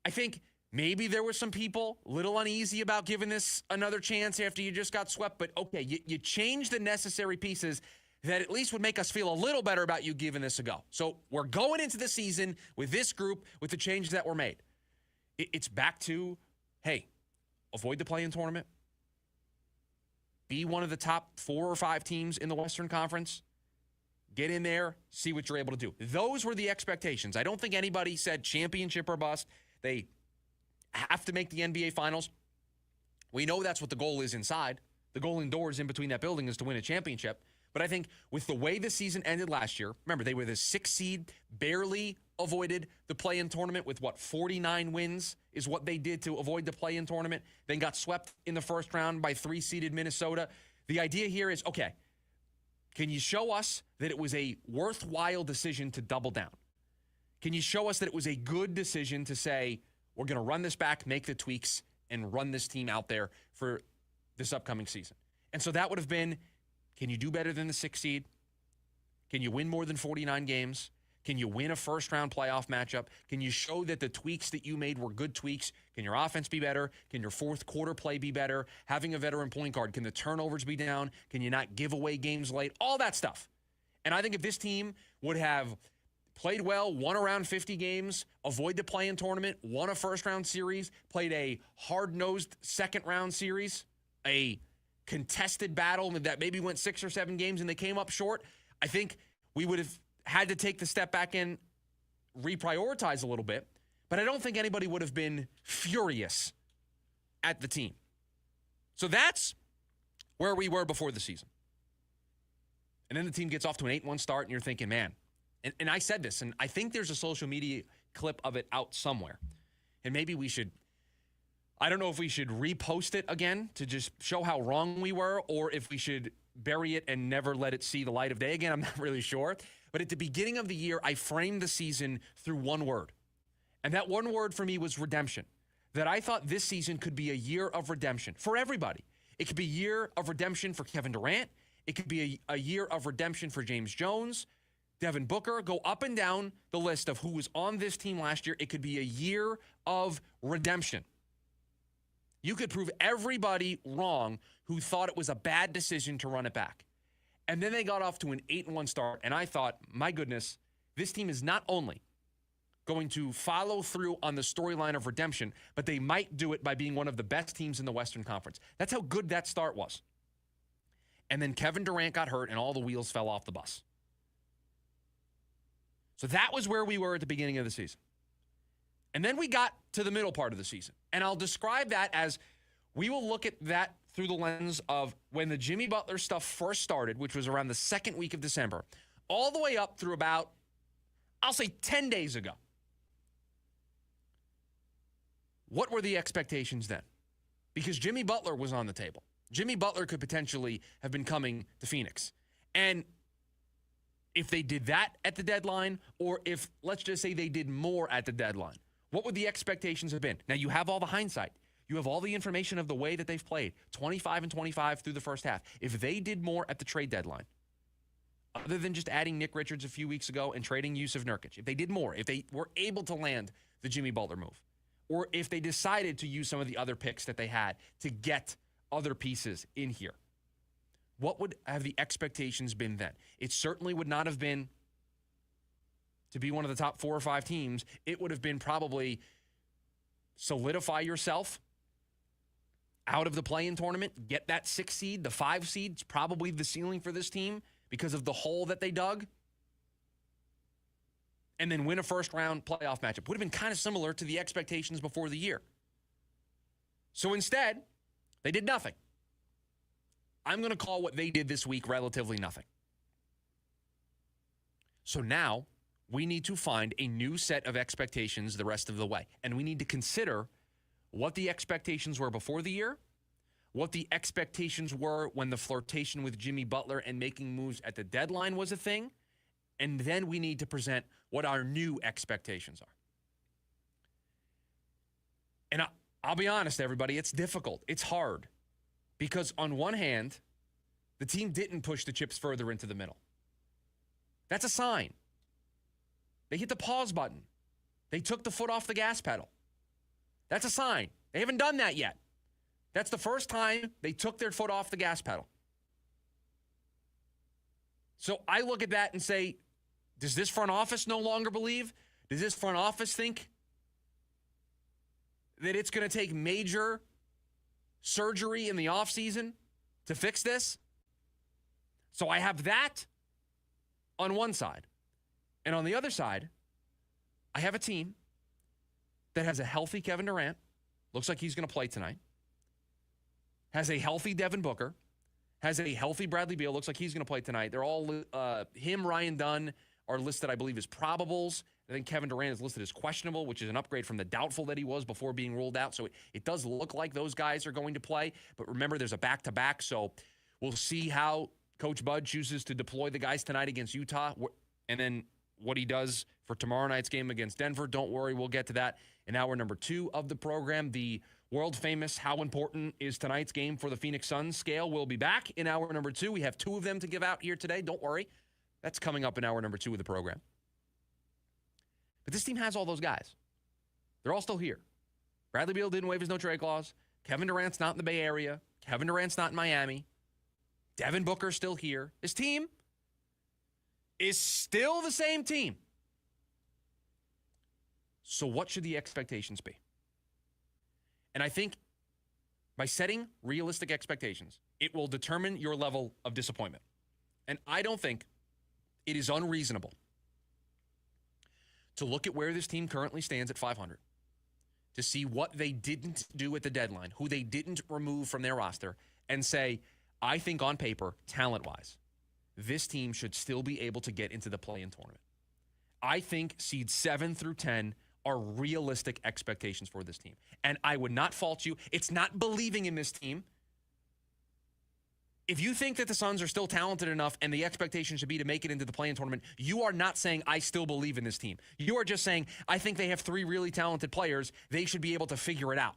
I think maybe there were some people a little uneasy about giving this another chance after you just got swept, but okay, you changed the necessary pieces that at least would make us feel a little better about you giving this a go. So we're going into the season with this group, with the changes that were made. It's back to, hey, avoid the play-in tournament. Be one of the top 4 or 5 teams in the Western Conference. Get in there, see what you're able to do. Those were the expectations. I don't think anybody said championship or bust. They have to make the NBA Finals. We know that's what the goal is inside. The goal indoors in between that building is to win a championship. But I think with the way the season ended last year, remember, they were the 6th seed, barely avoided the play-in tournament with, 49 wins is what they did to avoid the play-in tournament, then got swept in the first round by 3-seeded Minnesota. The idea here is, okay, can you show us that it was a worthwhile decision to double down? Can you show us that it was a good decision to say, we're going to run this back, make the tweaks, and run this team out there for this upcoming season? And so that would have been, can you do better than the 6th seed? Can you win more than 49 games? Can you win a first-round playoff matchup? Can you show that the tweaks that you made were good tweaks? Can your offense be better? Can your fourth quarter play be better? Having a veteran point guard, can the turnovers be down? Can you not give away games late? All that stuff. And I think if this team would have played well, won around 50 games, avoid the play-in tournament, won a first-round series, played a hard-nosed second-round series, a contested battle that maybe went 6 or 7 games and they came up short, I think we would have had to take the step back and reprioritize a little bit. But I don't think anybody would have been furious at the team. So that's where we were before the season. And then the team gets off to an 8-1 start, and you're thinking, man, and I said this, and I think there's a social media clip of it out somewhere. And maybe we should, I don't know if we should repost it again to just show how wrong we were, or if we should bury it and never let it see the light of day again. I'm not really sure. But at the beginning of the year, I framed the season through one word. And that one word for me was redemption. That I thought this season could be a year of redemption for everybody. It could be a year of redemption for Kevin Durant. It could be a year of redemption for James Jones, Devin Booker. Go up and down the list of who was on this team last year. It could be a year of redemption. You could prove everybody wrong who thought it was a bad decision to run it back. And then they got off to an 8-1 start, and I thought, my goodness, this team is not only going to follow through on the storyline of redemption, but they might do it by being one of the best teams in the Western Conference. That's how good that start was. And then Kevin Durant got hurt, and all the wheels fell off the bus. So that was where we were at the beginning of the season. And then we got to the middle part of the season. And I'll describe that as we will look at that through the lens of when the Jimmy Butler stuff first started, which was around the second week of December, all the way up through about, I'll say 10 days ago. What were the expectations then? Because Jimmy Butler was on the table. Jimmy Butler could potentially have been coming to Phoenix. And if they did that at the deadline, or if, let's just say, they did more at the deadline, what would the expectations have been? Now, you have all the hindsight. You have all the information of the way that they've played, 25-25 through the first half. If they did more at the trade deadline, other than just adding Nick Richards a few weeks ago and trading Yusuf Nurkic, if they did more, if they were able to land the Jimmy Butler move, or if they decided to use some of the other picks that they had to get other pieces in here, what would have the expectations been then? It certainly would not have been to be one of the top 4 or 5 teams. It would have been probably solidify yourself out of the play-in tournament, get that 6 seed, the 5 seed. It's probably the ceiling for this team because of the hole that they dug. And then win a first-round playoff matchup. Would have been kind of similar to the expectations before the year. So instead, they did nothing. I'm going to call what they did this week relatively nothing. So now we need to find a new set of expectations the rest of the way. And we need to consider what the expectations were before the year, what the expectations were when the flirtation with Jimmy Butler and making moves at the deadline was a thing, and then we need to present what our new expectations are. And I'll be honest, everybody, it's difficult. It's hard. Because on one hand, the team didn't push the chips further into the middle. That's a sign. They hit the pause button. They took the foot off the gas pedal. That's a sign. They haven't done that yet. That's the first time they took their foot off the gas pedal. So I look at that and say, does this front office no longer believe? Does this front office think that it's going to take major surgery in the offseason to fix this? So I have that on one side. And on the other side, I have a team that has a healthy Kevin Durant. Looks like he's going to play tonight. Has a healthy Devin Booker. Has a healthy Bradley Beal. Looks like he's going to play tonight. They're all, him, Ryan Dunn, are listed, I believe, as probables. I think Kevin Durant is listed as questionable, which is an upgrade from the doubtful that he was before being ruled out. So it does look like those guys are going to play. But remember, there's a back-to-back, so we'll see how Coach Bud chooses to deploy the guys tonight against Utah, and then what he does for tomorrow night's game against Denver. Don't worry, we'll get to that in hour number 2 of the program. The world-famous How Important Is Tonight's Game for the Phoenix Suns scale will be back in hour number 2. We have 2 of them to give out here today. Don't worry. That's coming up in hour number 2 of the program. But this team has all those guys. They're all still here. Bradley Beal didn't waive his no-trade clause. Kevin Durant's not in the Bay Area. Kevin Durant's not in Miami. Devin Booker's still here. This team is still the same team. So what should the expectations be? And I think by setting realistic expectations, it will determine your level of disappointment. And I don't think it is unreasonable to look at where this team currently stands at 500, to see what they didn't do at the deadline, who they didn't remove from their roster, and say, I think on paper, talent-wise, this team should still be able to get into the play-in tournament. I think seeds 7 through 10 are realistic expectations for this team. And I would not fault you. It's not believing in this team. If you think that the Suns are still talented enough and the expectation should be to make it into the play-in tournament, you are not saying, I still believe in this team. You are just saying, I think they have 3 really talented players. They should be able to figure it out.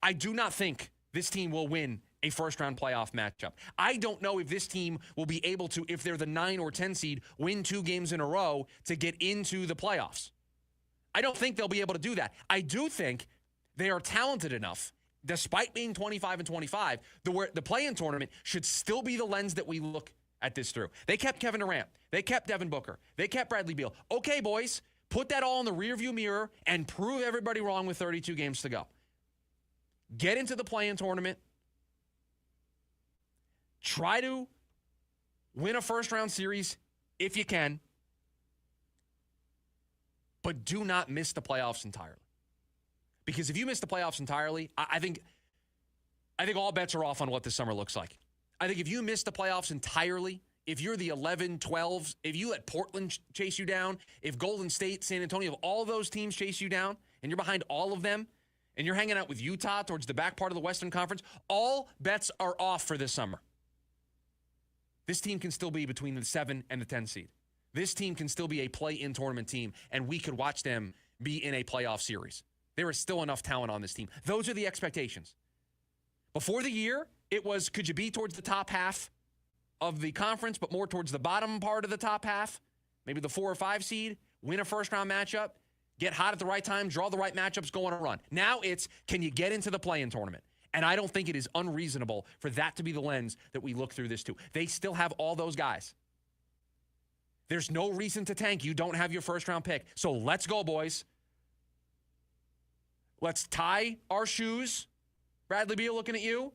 I do not think this team will win a first-round playoff matchup. I don't know if this team will be able to, if they're the 9 or 10 seed, win 2 games in a row to get into the playoffs. I don't think they'll be able to do that. I do think they are talented enough, despite being 25 and 25, the play-in tournament should still be the lens that we look at this through. They kept Kevin Durant. They kept Devin Booker. They kept Bradley Beal. Okay, boys, put that all in the rearview mirror and prove everybody wrong with 32 games to go. Get into the play-in tournament. Try to win a first-round series if you can, but do not miss the playoffs entirely. Because if you miss the playoffs entirely, I think all bets are off on what this summer looks like. I think if you miss the playoffs entirely, if you're the 11, 12s, if you let Portland chase you down, if Golden State, San Antonio, if all those teams chase you down, and you're behind all of them, and you're hanging out with Utah towards the back part of the Western Conference, all bets are off for this summer. This team can still be between the 7 and the 10 seed. This team can still be a play-in tournament team, and we could watch them be in a playoff series. There is still enough talent on this team. Those are the expectations. Before the year, it was, could you be towards the top half of the conference, but more towards the bottom part of the top half? Maybe the 4 or 5 seed, win a first-round matchup, get hot at the right time, draw the right matchups, go on a run. Now it's, can you get into the play-in tournament? And I don't think it is unreasonable for that to be the lens that we look through this to. They still have all those guys. There's no reason to tank. You don't have your first-round pick. So let's go, boys. Let's tie our shoes Bradley Beal looking at you.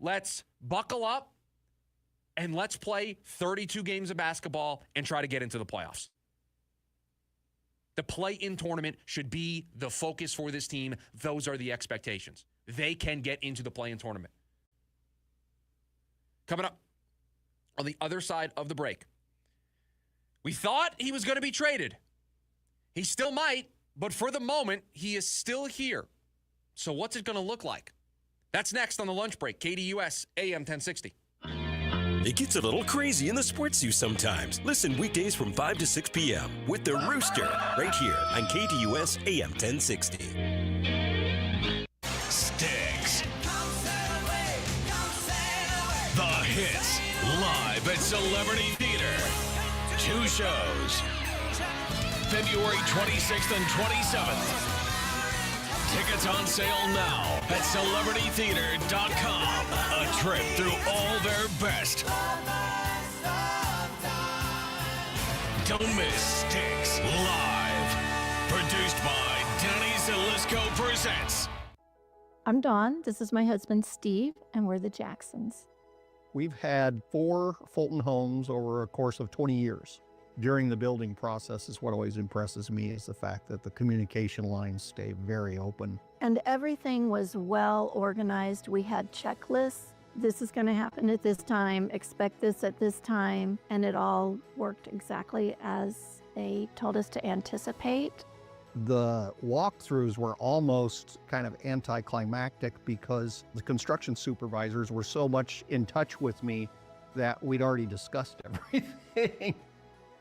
Let's buckle up and let's play 32 games of basketball and try to get into the playoffs. The play-in tournament should be the focus for this team. Those are the expectations. They can get into the play-in tournament. Coming up on the other side of the break, we thought he was going to be traded. He still might, but for the moment, he is still here. So what's it going to look like? That's next on the lunch break. KDUS AM 1060. It gets a little crazy in the sports zoo sometimes. Listen weekdays from 5 to 6 p.m. with The Rooster right here on KDUS AM 1060. Sticks. The Hits, live at Celebrity Theater. 2 shows. February 26th and 27th. Tickets on sale now at celebritytheater.com. A trip through all their best. Don't miss Sticks Live. Produced by Danny Zalisco Presents. I'm Dawn. This is my husband, Steve, and we're the Jacksons. We've had 4 Fulton homes over a course of 20 years. During the building process is what always impresses me is the fact that the communication lines stay very open. And everything was well organized. We had checklists. This is going to happen at this time. Expect this at this time. And it all worked exactly as they told us to anticipate. The walkthroughs were almost kind of anticlimactic because the construction supervisors were so much in touch with me that we'd already discussed everything.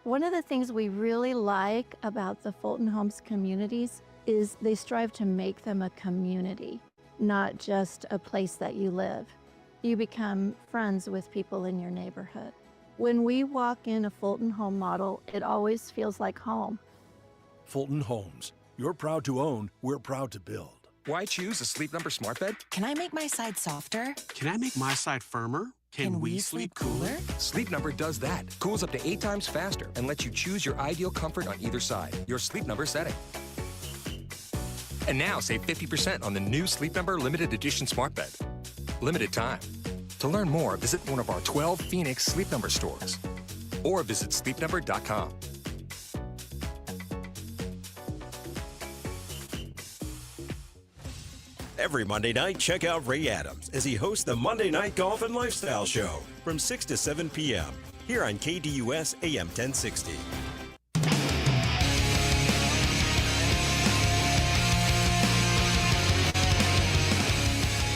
One of the things we really like about the Fulton Homes communities is they strive to make them a community, not just a place that you live. You become friends with people in your neighborhood. When we walk in a Fulton home model, it always feels like home. Fulton Homes. You're proud to own, we're proud to build. Why choose a Sleep Number smart bed? Can I make my side softer? Can I make my side firmer? Can we sleep cooler? Sleep Number does that. Cools up to 8 times faster and lets you choose your ideal comfort on either side. Your Sleep Number setting. And now save 50% on the new Sleep Number limited edition smart bed. Limited time. To learn more, visit one of our 12 Phoenix Sleep Number stores or visit sleepnumber.com. Every Monday night, check out Ray Adams as he hosts the Monday Night Golf and Lifestyle Show from 6 to 7 p.m. here on KDUS AM 1060.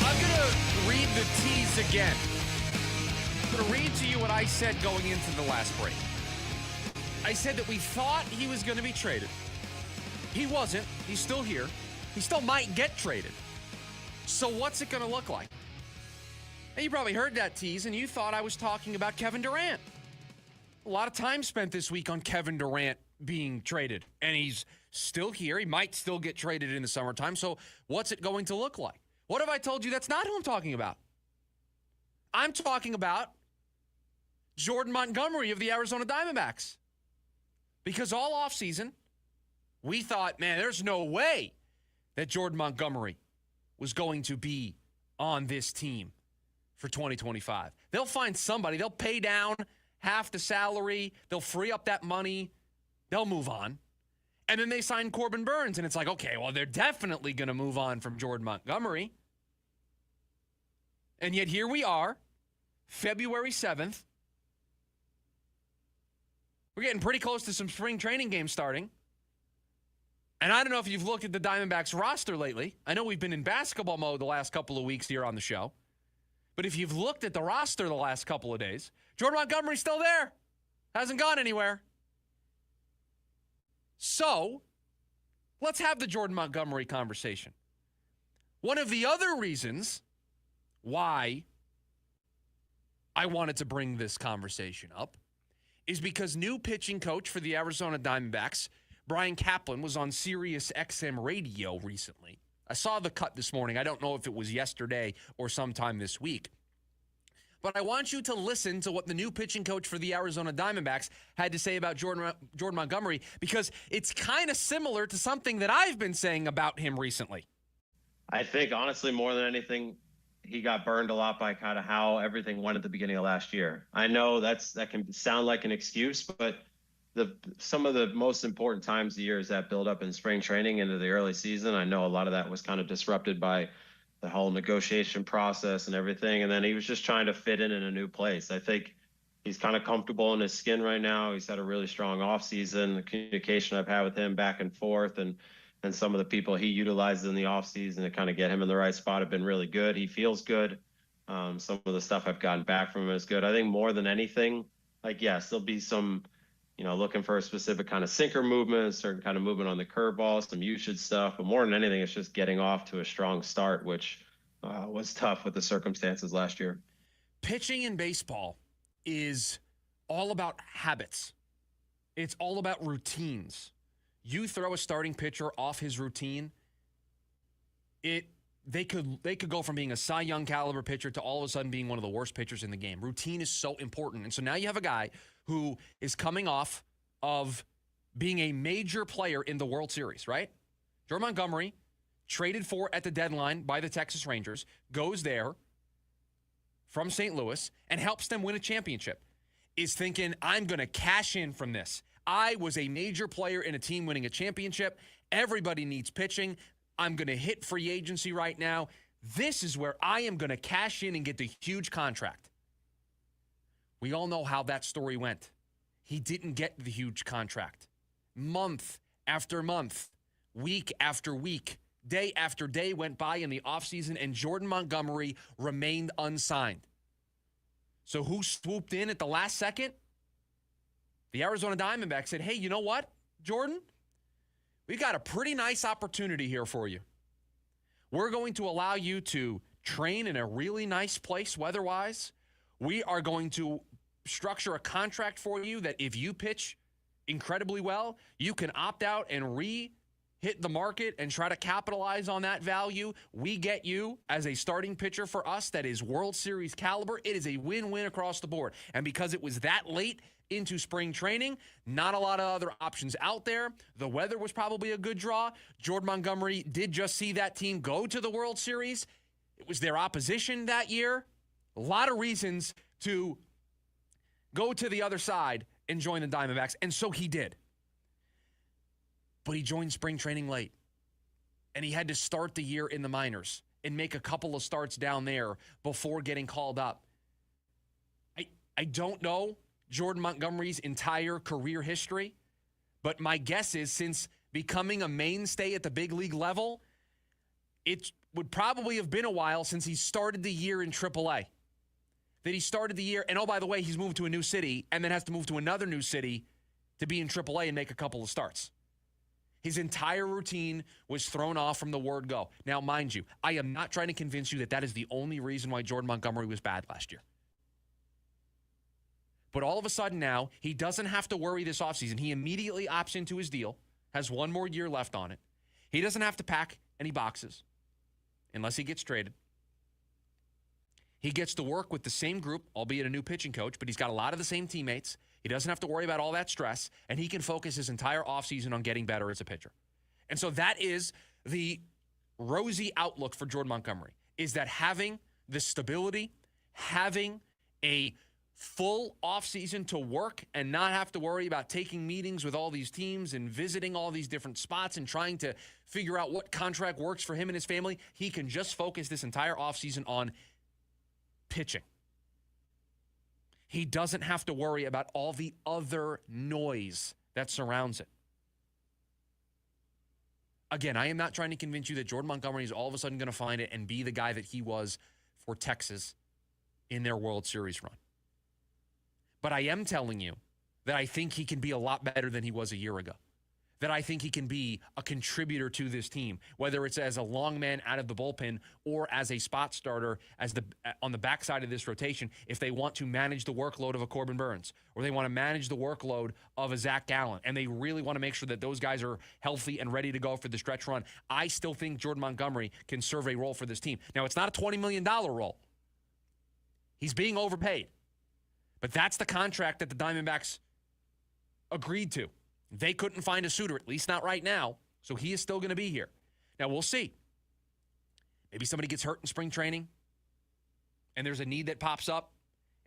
I'm going to read the tease again. I'm going to read to you what I said going into the last break. I said that we thought he was going to be traded. He wasn't. He's still here. He still might get traded. So what's it going to look like? And you probably heard that tease and you thought I was talking about Kevin Durant. A lot of time spent this week on Kevin Durant being traded. And he's still here. He might still get traded in the summertime. So what's it going to look like? What if I told you that's not who I'm talking about? I'm talking about Jordan Montgomery of the Arizona Diamondbacks. Because all offseason, we thought, man, there's no way that Jordan Montgomery was going to be on this team for 2025. They'll find somebody. They'll pay down half the salary. They'll free up that money. They'll move on. And then they sign Corbin Burns, and it's like, okay, well, they're definitely going to move on from Jordan Montgomery. And yet here we are, February 7th. We're getting pretty close to some spring training games starting. And I don't know if you've looked at the Diamondbacks roster lately. I know we've been in basketball mode the last couple of weeks here on the show. But if you've looked at the roster the last couple of days, Jordan Montgomery's still there. Hasn't gone anywhere. So, let's have the Jordan Montgomery conversation. One of the other reasons why I wanted to bring this conversation up is because new pitching coach for the Arizona Diamondbacks, Brian Kaplan, was on Sirius XM radio recently. I saw the cut this morning. I don't know if it was yesterday or sometime this week. But I want you to listen to what the new pitching coach for the Arizona Diamondbacks had to say about Jordan Montgomery, because it's kind of similar to something that I've been saying about him recently. I think, honestly, more than anything, he got burned a lot by kind of how everything went at the beginning of last year. I know that can sound like an excuse, but some of the most important times of the year is that build up in spring training into the early season. I know a lot of that was kind of disrupted by the whole negotiation process and everything. And then he was just trying to fit in a new place. I think he's kind of comfortable in his skin right now. He's had a really strong offseason. The communication I've had with him back and forth and some of the people he utilizes in the offseason to kind of get him in the right spot have been really good. He feels good. Some of the stuff I've gotten back from him is good. I think more than anything, like, yes, there'll be some, looking for a specific kind of sinker movement, certain kind of movement on the curveball, some usage stuff. But more than anything, it's just getting off to a strong start, which was tough with the circumstances last year. Pitching in baseball is all about habits. It's all about routines. You throw a starting pitcher off his routine, they could go from being a Cy Young caliber pitcher to all of a sudden being one of the worst pitchers in the game. Routine is so important. And so now you have a guy who is coming off of being a major player in the World Series, right? Jordan Montgomery, traded for at the deadline by the Texas Rangers, goes there from St. Louis and helps them win a championship, is thinking, I'm going to cash in from this. I was a major player in a team winning a championship. Everybody needs pitching. I'm going to hit free agency right now. This is where I am going to cash in and get the huge contract. We all know how that story went. He didn't get the huge contract. Month after month, week after week, day after day went by in the offseason, and Jordan Montgomery remained unsigned. So who swooped in at the last second? The Arizona Diamondbacks said, hey, you know what, Jordan? We've got a pretty nice opportunity here for you. We're going to allow you to train in a really nice place weather-wise. We are going to structure a contract for you that if you pitch incredibly well, you can opt out and hit the market and try to capitalize on that value. We get you as a starting pitcher for us that is World Series caliber. It is a win-win across the board. And because it was that late into spring training, not a lot of other options out there. The weather was probably a good draw. Jordan Montgomery did just see that team go to the World Series. It was their opposition that year. A lot of reasons to go to the other side and join the Diamondbacks, and so he did. But he joined spring training late, and he had to start the year in the minors and make a couple of starts down there before getting called up. I don't know Jordan Montgomery's entire career history, but my guess is since becoming a mainstay at the big league level, it would probably have been a while since he started the year in AAA. That he started the year, and oh, by the way, he's moved to a new city and then has to move to another new city to be in AAA and make a couple of starts. His entire routine was thrown off from the word go. Now, mind you, I am not trying to convince you that that is the only reason why Jordan Montgomery was bad last year. But all of a sudden now, he doesn't have to worry this offseason. He immediately opts into his deal, has one more year left on it. He doesn't have to pack any boxes unless he gets traded. He gets to work with the same group, albeit a new pitching coach, but he's got a lot of the same teammates. He doesn't have to worry about all that stress, and he can focus his entire offseason on getting better as a pitcher. And so that is the rosy outlook for Jordan Montgomery, is that having the stability, having a full offseason to work and not have to worry about taking meetings with all these teams and visiting all these different spots and trying to figure out what contract works for him and his family, he can just focus this entire offseason on pitching. He doesn't have to worry about all the other noise that surrounds it. Again, I am not trying to convince you that Jordan Montgomery is all of a sudden going to find it and be the guy that he was for Texas in their World Series run. But I am telling you that I think he can be a lot better than he was a year ago. That I think he can be a contributor to this team, whether it's as a long man out of the bullpen or as a spot starter on the backside of this rotation, if they want to manage the workload of a Corbin Burns or they want to manage the workload of a Zach Gallen, and they really want to make sure that those guys are healthy and ready to go for the stretch run. I still think Jordan Montgomery can serve a role for this team. Now, it's not a $20 million role. He's being overpaid. But that's the contract that the Diamondbacks agreed to. They couldn't find a suitor, at least not right now, so he is still going to be here. Now, we'll see. Maybe somebody gets hurt in spring training and there's a need that pops up.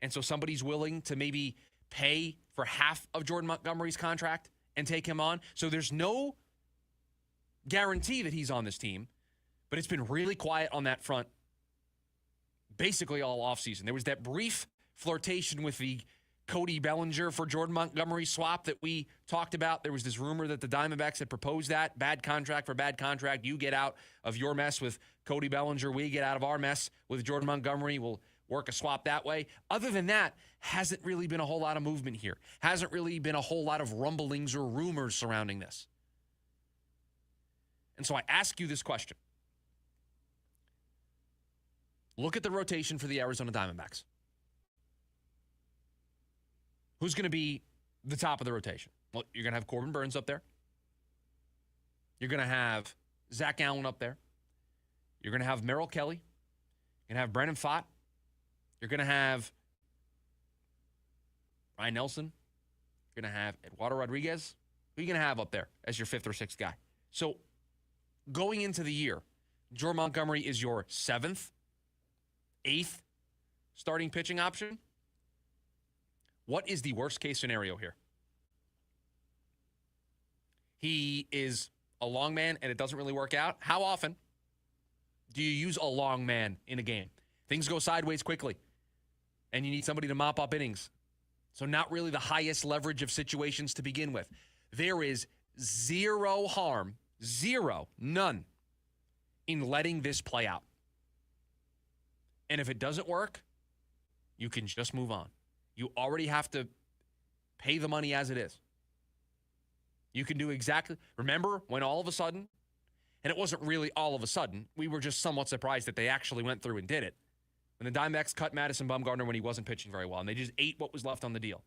And so somebody's willing to maybe pay for half of Jordan Montgomery's contract and take him on. So there's no guarantee that he's on this team, but it's been really quiet on that front basically all offseason. There was that brief flirtation with the Cody Bellinger for Jordan Montgomery swap that we talked about. There was this rumor that the Diamondbacks had proposed that. Bad contract for bad contract. You get out of your mess with Cody Bellinger. We get out of our mess with Jordan Montgomery. We'll work a swap that way. Other than that, hasn't really been a whole lot of movement here. Hasn't really been a whole lot of rumblings or rumors surrounding this. And so I ask you this question. Look at the rotation for the Arizona Diamondbacks. Who's going to be the top of the rotation? Well, you're going to have Corbin Burns up there. You're going to have Zach Allen up there. You're going to have Merrill Kelly. You're going to have Brandon Pfaadt. You're going to have Ryan Nelson. You're going to have Eduardo Rodriguez. Who are you going to have up there as your fifth or sixth guy? So going into the year, Jordan Montgomery is your seventh, eighth starting pitching option. What is the worst case scenario here? He is a long man and it doesn't really work out. How often do you use a long man in a game? Things go sideways quickly and you need somebody to mop up innings. So not really the highest leverage of situations to begin with. There is zero harm, none, in letting this play out. And if it doesn't work, you can just move on. You already have to pay the money as it is. You can do exactly. Remember when all of a sudden, and it wasn't really all of a sudden, we were just somewhat surprised that they actually went through and did it. When the Diamondbacks cut Madison Bumgarner when he wasn't pitching very well, and they just ate what was left on the deal.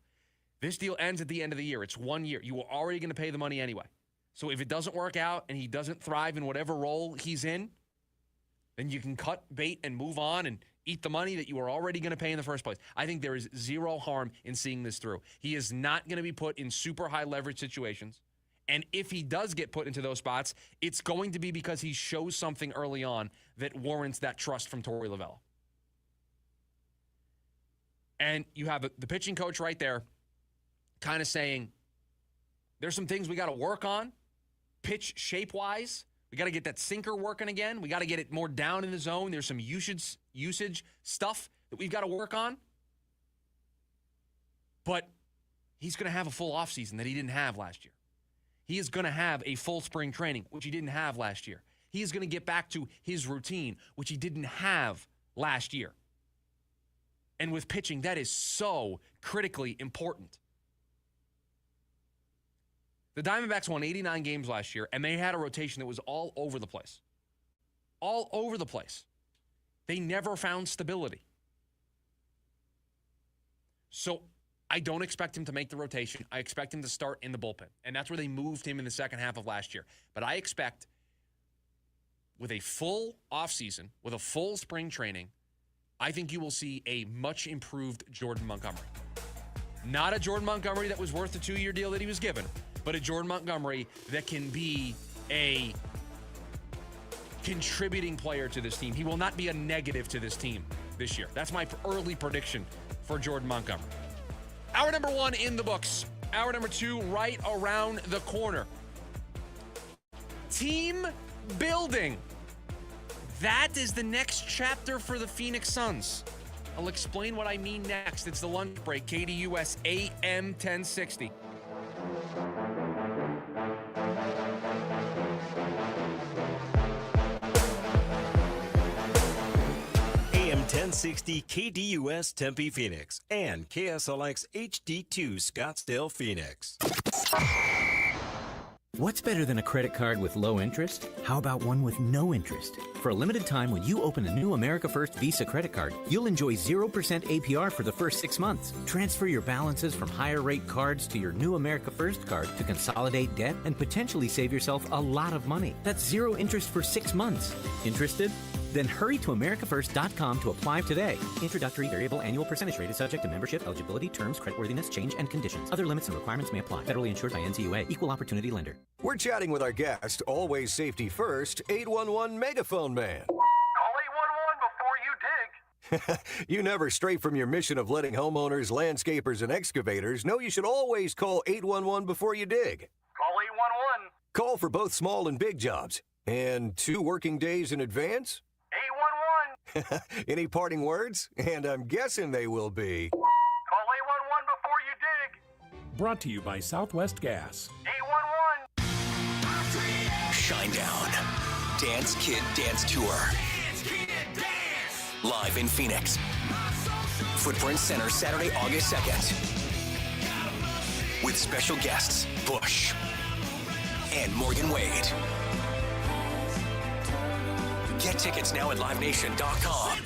This deal ends at the end of the year. It's 1 year. You were already going to pay the money anyway. So if it doesn't work out and he doesn't thrive in whatever role he's in, then you can cut bait and move on and eat the money that you were already going to pay in the first place. I think there is zero harm in seeing this through. He is not going to be put in super high leverage situations. And if he does get put into those spots, it's going to be because he shows something early on that warrants that trust from Torey Lovullo. And you have the pitching coach right there kind of saying, there's some things we got to work on, pitch shape-wise. We got to get that sinker working again. We got to get it more down in the zone. There's some usage stuff that we've got to work on. But he's going to have a full offseason that he didn't have last year. He is going to have a full spring training, which he didn't have last year. He is going to get back to his routine, which he didn't have last year. And with pitching, that is so critically important. The Diamondbacks won 89 games last year, and they had a rotation that was all over the place. All over the place. They never found stability. So I don't expect him to make the rotation. I expect him to start in the bullpen. And that's where they moved him in the second half of last year. But I expect with a full offseason, with a full spring training, I think you will see a much improved Jordan Montgomery. Not a Jordan Montgomery that was worth the 2-year deal that he was given, but a Jordan Montgomery that can be a contributing player to this team. He will not be a negative to this team this year. That's my early prediction for Jordan Montgomery. Hour number 1 in the books. Hour number 2 right around the corner. Team building. That is the next chapter for the Phoenix Suns. I'll explain what I mean next. It's the lunch break. KDUS AM 1060. AM 1060 KDUS Tempe Phoenix and KSLX HD2 Scottsdale Phoenix. What's better than a credit card with low interest? How about one with no interest? For a limited time, when you open a new America First Visa credit card, you'll enjoy 0% APR for the first 6 months. Transfer your balances from higher rate cards to your new America First card to consolidate debt and potentially save yourself a lot of money. That's 0 interest for 6 months. Interested? Then hurry to americafirst.com to apply today. Introductory variable annual percentage rate is subject to membership, eligibility, terms, creditworthiness, change, and conditions. Other limits and requirements may apply. Federally insured by NCUA. Equal opportunity lender. We're chatting with our guest, always safety first, 811 Megaphone Man. Call You never stray from your mission of letting homeowners, landscapers, and excavators know you should always call 811 before you dig. Call 811. Call for both small and big jobs. And 2 working days in advance? 811. Any parting words? And I'm guessing they will be... Call 811 before you dig. Brought to you by Southwest Gas. 811. Shinedown. Dance Kid Dance Tour. Live in Phoenix. Footprint Center, Saturday, August 2nd. With special guests, Bush and Morgan Wade. Get tickets now at LiveNation.com.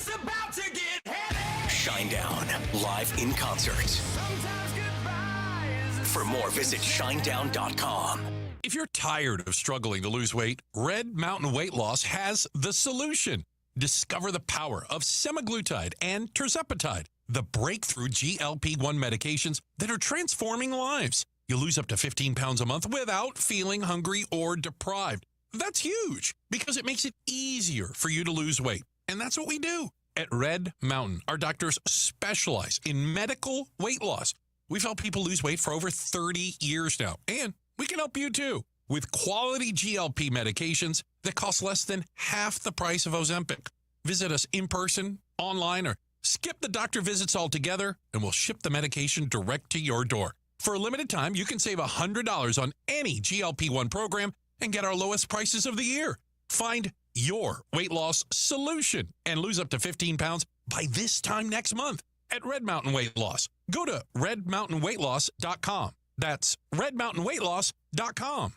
Shinedown, live in concert. For more, visit Shinedown.com. If you're tired of struggling to lose weight, Red Mountain Weight Loss has the solution. Discover the power of semaglutide and tirzepatide, the breakthrough GLP-1 medications that are transforming lives. You'll lose up to 15 pounds a month without feeling hungry or deprived. That's huge because it makes it easier for you to lose weight. And that's what we do. At Red Mountain, our doctors specialize in medical weight loss. We've helped people lose weight for over 30 years now, and we can help you too with quality GLP medications that cost less than half the price of Ozempic. Visit us in person, online, or skip the doctor visits altogether, and we'll ship the medication direct to your door. For a limited time, you can save $100 on any GLP-1 program and get our lowest prices of the year. Find your weight loss solution and lose up to 15 pounds by this time next month at Red Mountain Weight Loss. Go to redmountainweightloss.com. That's redmountainweightloss.com.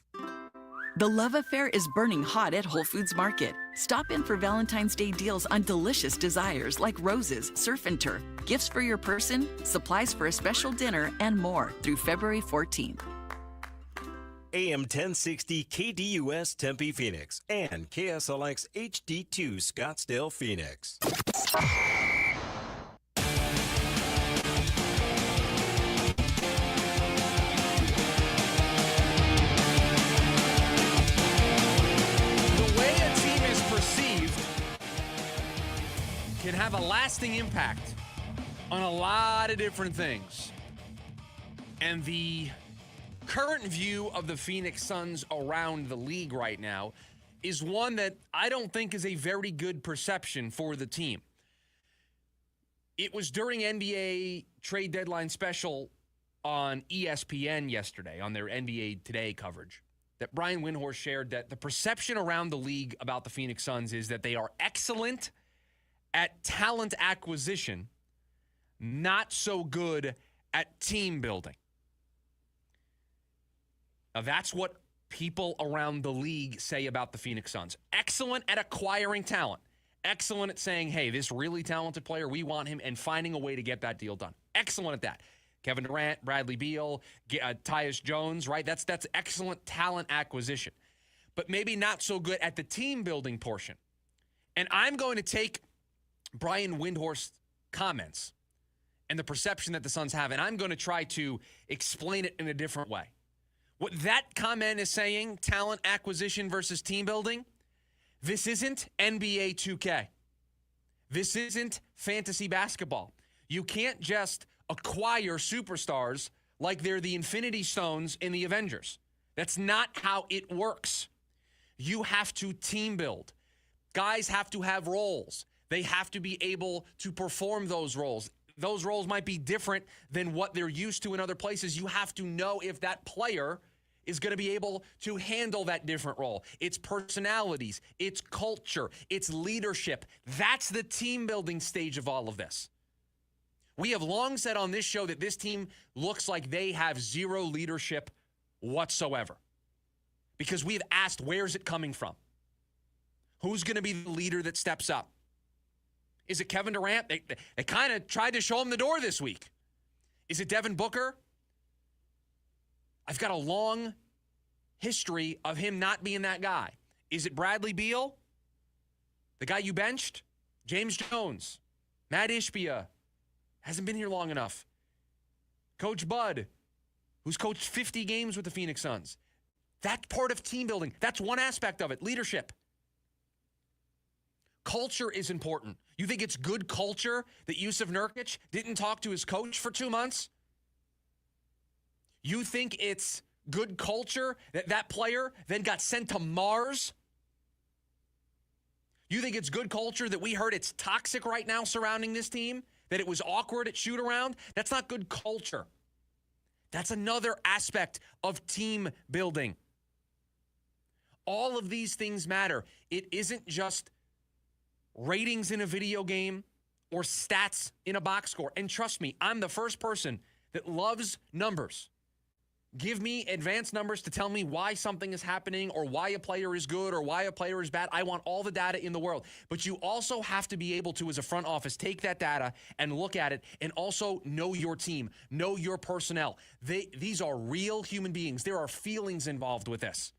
The love affair is burning hot at Whole Foods Market. Stop in for Valentine's Day deals on delicious desires like roses, surf and turf, gifts for your person, supplies for a special dinner, and more through February 14th. AM 1060 KDUS Tempe Phoenix and KSLX HD2 Scottsdale Phoenix. Can have a lasting impact on a lot of different things. And the current view of the Phoenix Suns around the league right now is one that I don't think is a very good perception for the team. It was during NBA trade deadline special on ESPN yesterday, on their NBA Today coverage, that Brian Windhorst shared that the perception around the league about the Phoenix Suns is that they are excellent at talent acquisition, not so good at team building. Now, that's what people around the league say about the Phoenix Suns. Excellent at acquiring talent. Excellent at saying, hey, this really talented player, we want him, and finding a way to get that deal done. Excellent at that. Kevin Durant, Bradley Beal, Tyus Jones, right? That's excellent talent acquisition. But maybe not so good at the team building portion. And I'm going to take Brian Windhorst's comments and the perception that the Suns have, and I'm going to try to explain it in a different way. What that comment is saying, talent acquisition versus team building, this isn't NBA 2K. This isn't fantasy basketball. You can't just acquire superstars like they're the Infinity Stones in the Avengers. That's not how it works. You have to team build. Guys have to have roles. They have to be able to perform those roles. Those roles might be different than what they're used to in other places. You have to know if that player is going to be able to handle that different role. It's personalities, it's culture, it's leadership. That's the team building stage of all of this. We have long said on this show that this team looks like they have zero leadership whatsoever. Because we've asked, where's it coming from? Who's going to be the leader that steps up? Is it Kevin Durant? They kind of tried to show him the door this week. Is it Devin Booker? I've got a long history of him not being that guy. Is it Bradley Beal? The guy you benched? James Jones? Matt Ishbia? Hasn't been here long enough. Coach Bud, who's coached 50 games with the Phoenix Suns. That's part of team building. That's one aspect of it, leadership. Culture is important. You think it's good culture that Yusuf Nurkic didn't talk to his coach for 2 months? You think it's good culture that that player then got sent to Mars? You think it's good culture that we heard it's toxic right now surrounding this team? That it was awkward at shoot around? That's not good culture. That's another aspect of team building. All of these things matter. It isn't just ratings in a video game or stats in a box score. And trust me, I'm the first person that loves numbers. Give me advanced numbers to tell me why something is happening or why a player is good or why a player is bad. I want all the data in the world. But you also have to be able to, as a front office, take that data and look at it and also know your team, know your personnel. These are real human beings. There are feelings involved with this.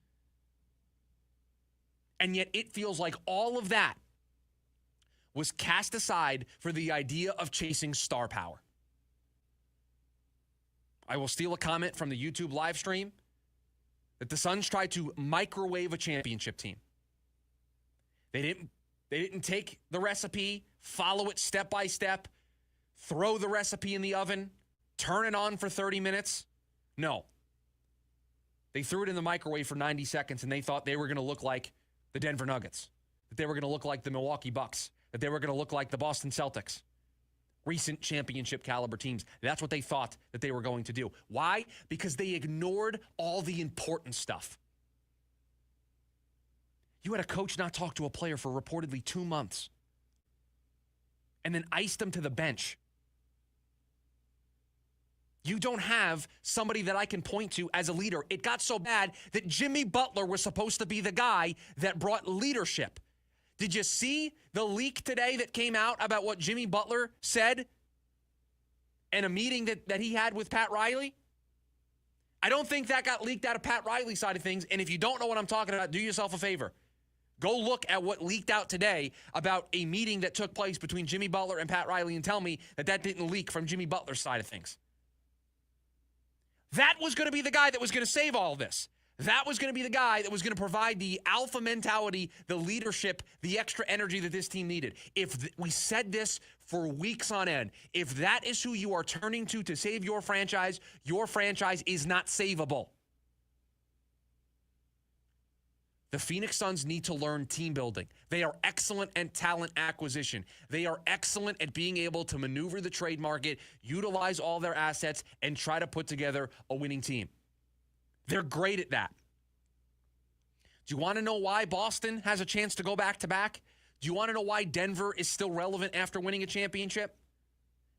And yet it feels like all of that was cast aside for the idea of chasing star power. I will steal a comment from the YouTube live stream that the Suns tried to microwave a championship team. They didn't take the recipe, follow it step by step, throw the recipe in the oven, turn it on for 30 minutes. No. They threw it in the microwave for 90 seconds and they thought they were going to look like the Denver Nuggets, that they were going to look like the Milwaukee Bucks, that they were going to look like the Boston Celtics. Recent championship caliber teams. That's what they thought that they were going to do. Why? Because they ignored all the important stuff. You had a coach not talk to a player for reportedly 2 months and then iced them to the bench. You don't have somebody that I can point to as a leader. It got so bad that Jimmy Butler was supposed to be the guy that brought leadership. Did you see the leak today that came out about what Jimmy Butler said in a meeting that he had with Pat Riley? I don't think that got leaked out of Pat Riley's side of things. And if you don't know what I'm talking about, do yourself a favor. Go look at what leaked out today about a meeting that took place between Jimmy Butler and Pat Riley and tell me that that didn't leak from Jimmy Butler's side of things. That was going to be the guy that was going to save all of this. That was going to be the guy that was going to provide the alpha mentality, the leadership, the extra energy that this team needed. We said this for weeks on end. If that is who you are turning to save your franchise is not savable. The Phoenix Suns need to learn team building. They are excellent at talent acquisition. They are excellent at being able to maneuver the trade market, utilize all their assets, and try to put together a winning team. They're great at that. Do you want to know why Boston has a chance to go back-to-back? Do you want to know why Denver is still relevant after winning a championship?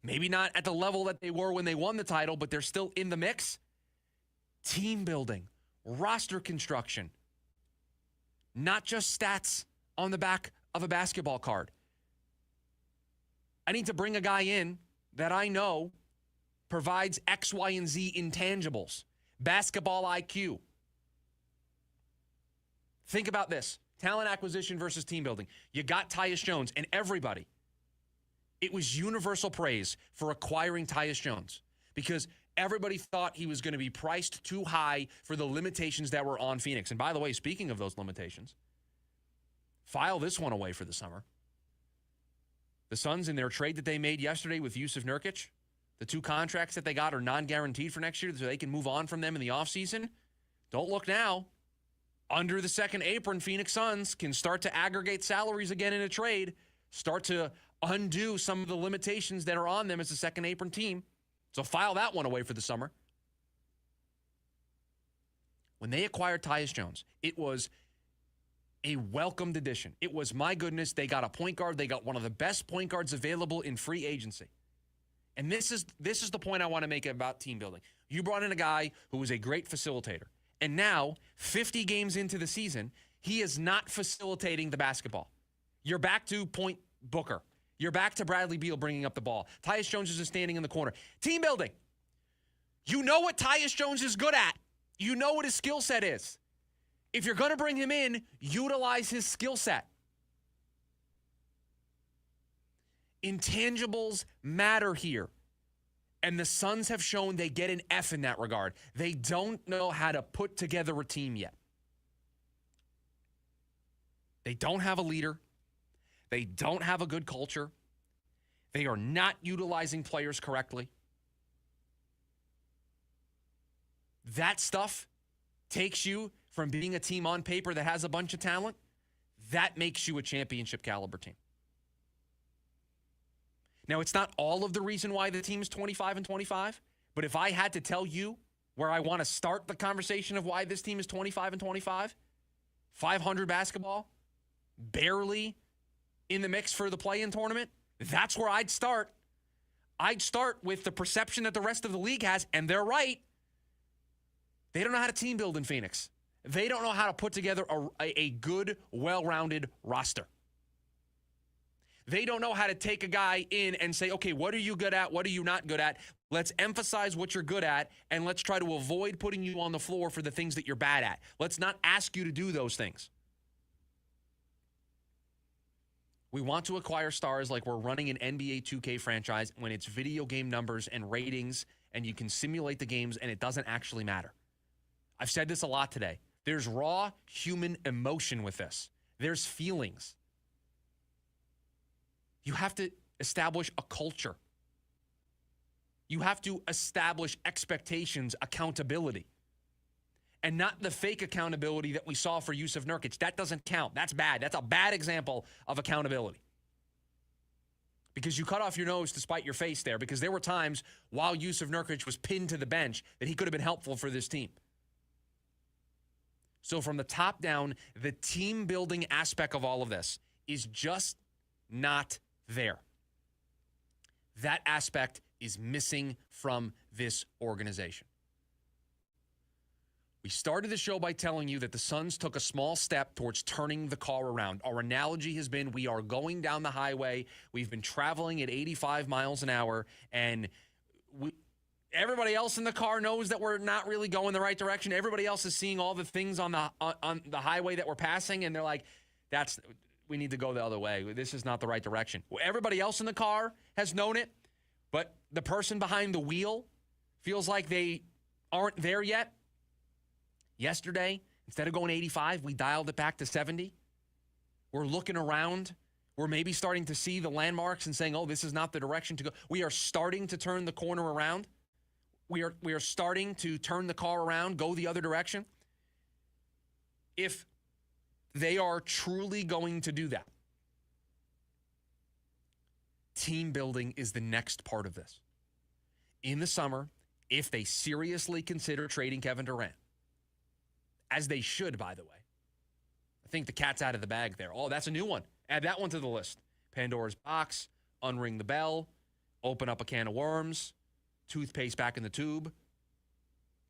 Maybe not at the level that they were when they won the title, but they're still in the mix. Team building, roster construction, not just stats on the back of a basketball card. I need to bring a guy in that I know provides X, Y, and Z intangibles. Basketball IQ. Think about this. Talent acquisition versus team building. You got Tyus Jones, and everybody, it was universal praise for acquiring Tyus Jones because everybody thought he was going to be priced too high for the limitations that were on Phoenix. And by the way, speaking of those limitations, file this one away for the summer. The Suns, in their trade that they made yesterday with Yusuf Nurkic, the 2 contracts that they got are non-guaranteed for next year, so they can move on from them in the offseason. Don't look now. Under the second apron, Phoenix Suns can start to aggregate salaries again in a trade, start to undo some of the limitations that are on them as a second apron team. So file that one away for the summer. When they acquired Tyus Jones, it was a welcomed addition. It was, my goodness, they got a point guard. They got one of the best point guards available in free agency. And this is the point I want to make about team building. You brought in a guy who was a great facilitator. And now, 50 games into the season, he is not facilitating the basketball. You're back to Point Booker. You're back to Bradley Beal bringing up the ball. Tyus Jones is just standing in the corner. Team building. You know what Tyus Jones is good at. You know what his skill set is. If you're going to bring him in, utilize his skill set. Intangibles matter here. And the Suns have shown they get an F in that regard. They don't know how to put together a team yet. They don't have a leader. They don't have a good culture. They are not utilizing players correctly. That stuff takes you from being a team on paper that has a bunch of talent. That makes you a championship caliber team. Now, it's not all of the reason why the team is 25-25, but if I had to tell you where I want to start the conversation of why this team is 25-25, 500 basketball, barely in the mix for the play-in tournament, that's where I'd start. I'd start with the perception that the rest of the league has, and they're right. They don't know how to team build in Phoenix. They don't know how to put together a good, well-rounded roster. They don't know how to take a guy in and say, okay, what are you good at? What are you not good at? Let's emphasize what you're good at, and let's try to avoid putting you on the floor for the things that you're bad at. Let's not ask you to do those things. We want to acquire stars like we're running an NBA 2K franchise when it's video game numbers and ratings, and you can simulate the games, and it doesn't actually matter. I've said this a lot today. There's raw human emotion with this. There's feelings. You have to establish a culture. You have to establish expectations, accountability. And not the fake accountability that we saw for Yusuf Nurkic. That doesn't count. That's bad. That's a bad example of accountability. Because you cut off your nose to spite your face there, because there were times while Yusuf Nurkic was pinned to the bench that he could have been helpful for this team. So from the top down, the team building aspect of all of this is just not there. That aspect is missing from this organization. We started the show by telling you that the Suns took a small step towards turning the car around. Our analogy has been we are going down the highway. We've been traveling at 85 miles an hour, and everybody else in the car knows that we're not really going the right direction. Everybody else is seeing all the things on the highway that we're passing, and they're like, we need to go the other way. This is not the right direction. Well, everybody else in the car has known it, but the person behind the wheel feels like they aren't there yet. Yesterday, instead of going 85, we dialed it back to 70. We're looking around. We're maybe starting to see the landmarks and saying, oh, this is not the direction to go. We are starting to turn the corner around. We are starting to turn the car around, go the other direction. If they are truly going to do that, team building is the next part of this. In the summer, if they seriously consider trading Kevin Durant, as they should, by the way. I think the cat's out of the bag there. Oh, that's a new one. Add that one to the list. Pandora's box, unring the bell, open up a can of worms, toothpaste back in the tube,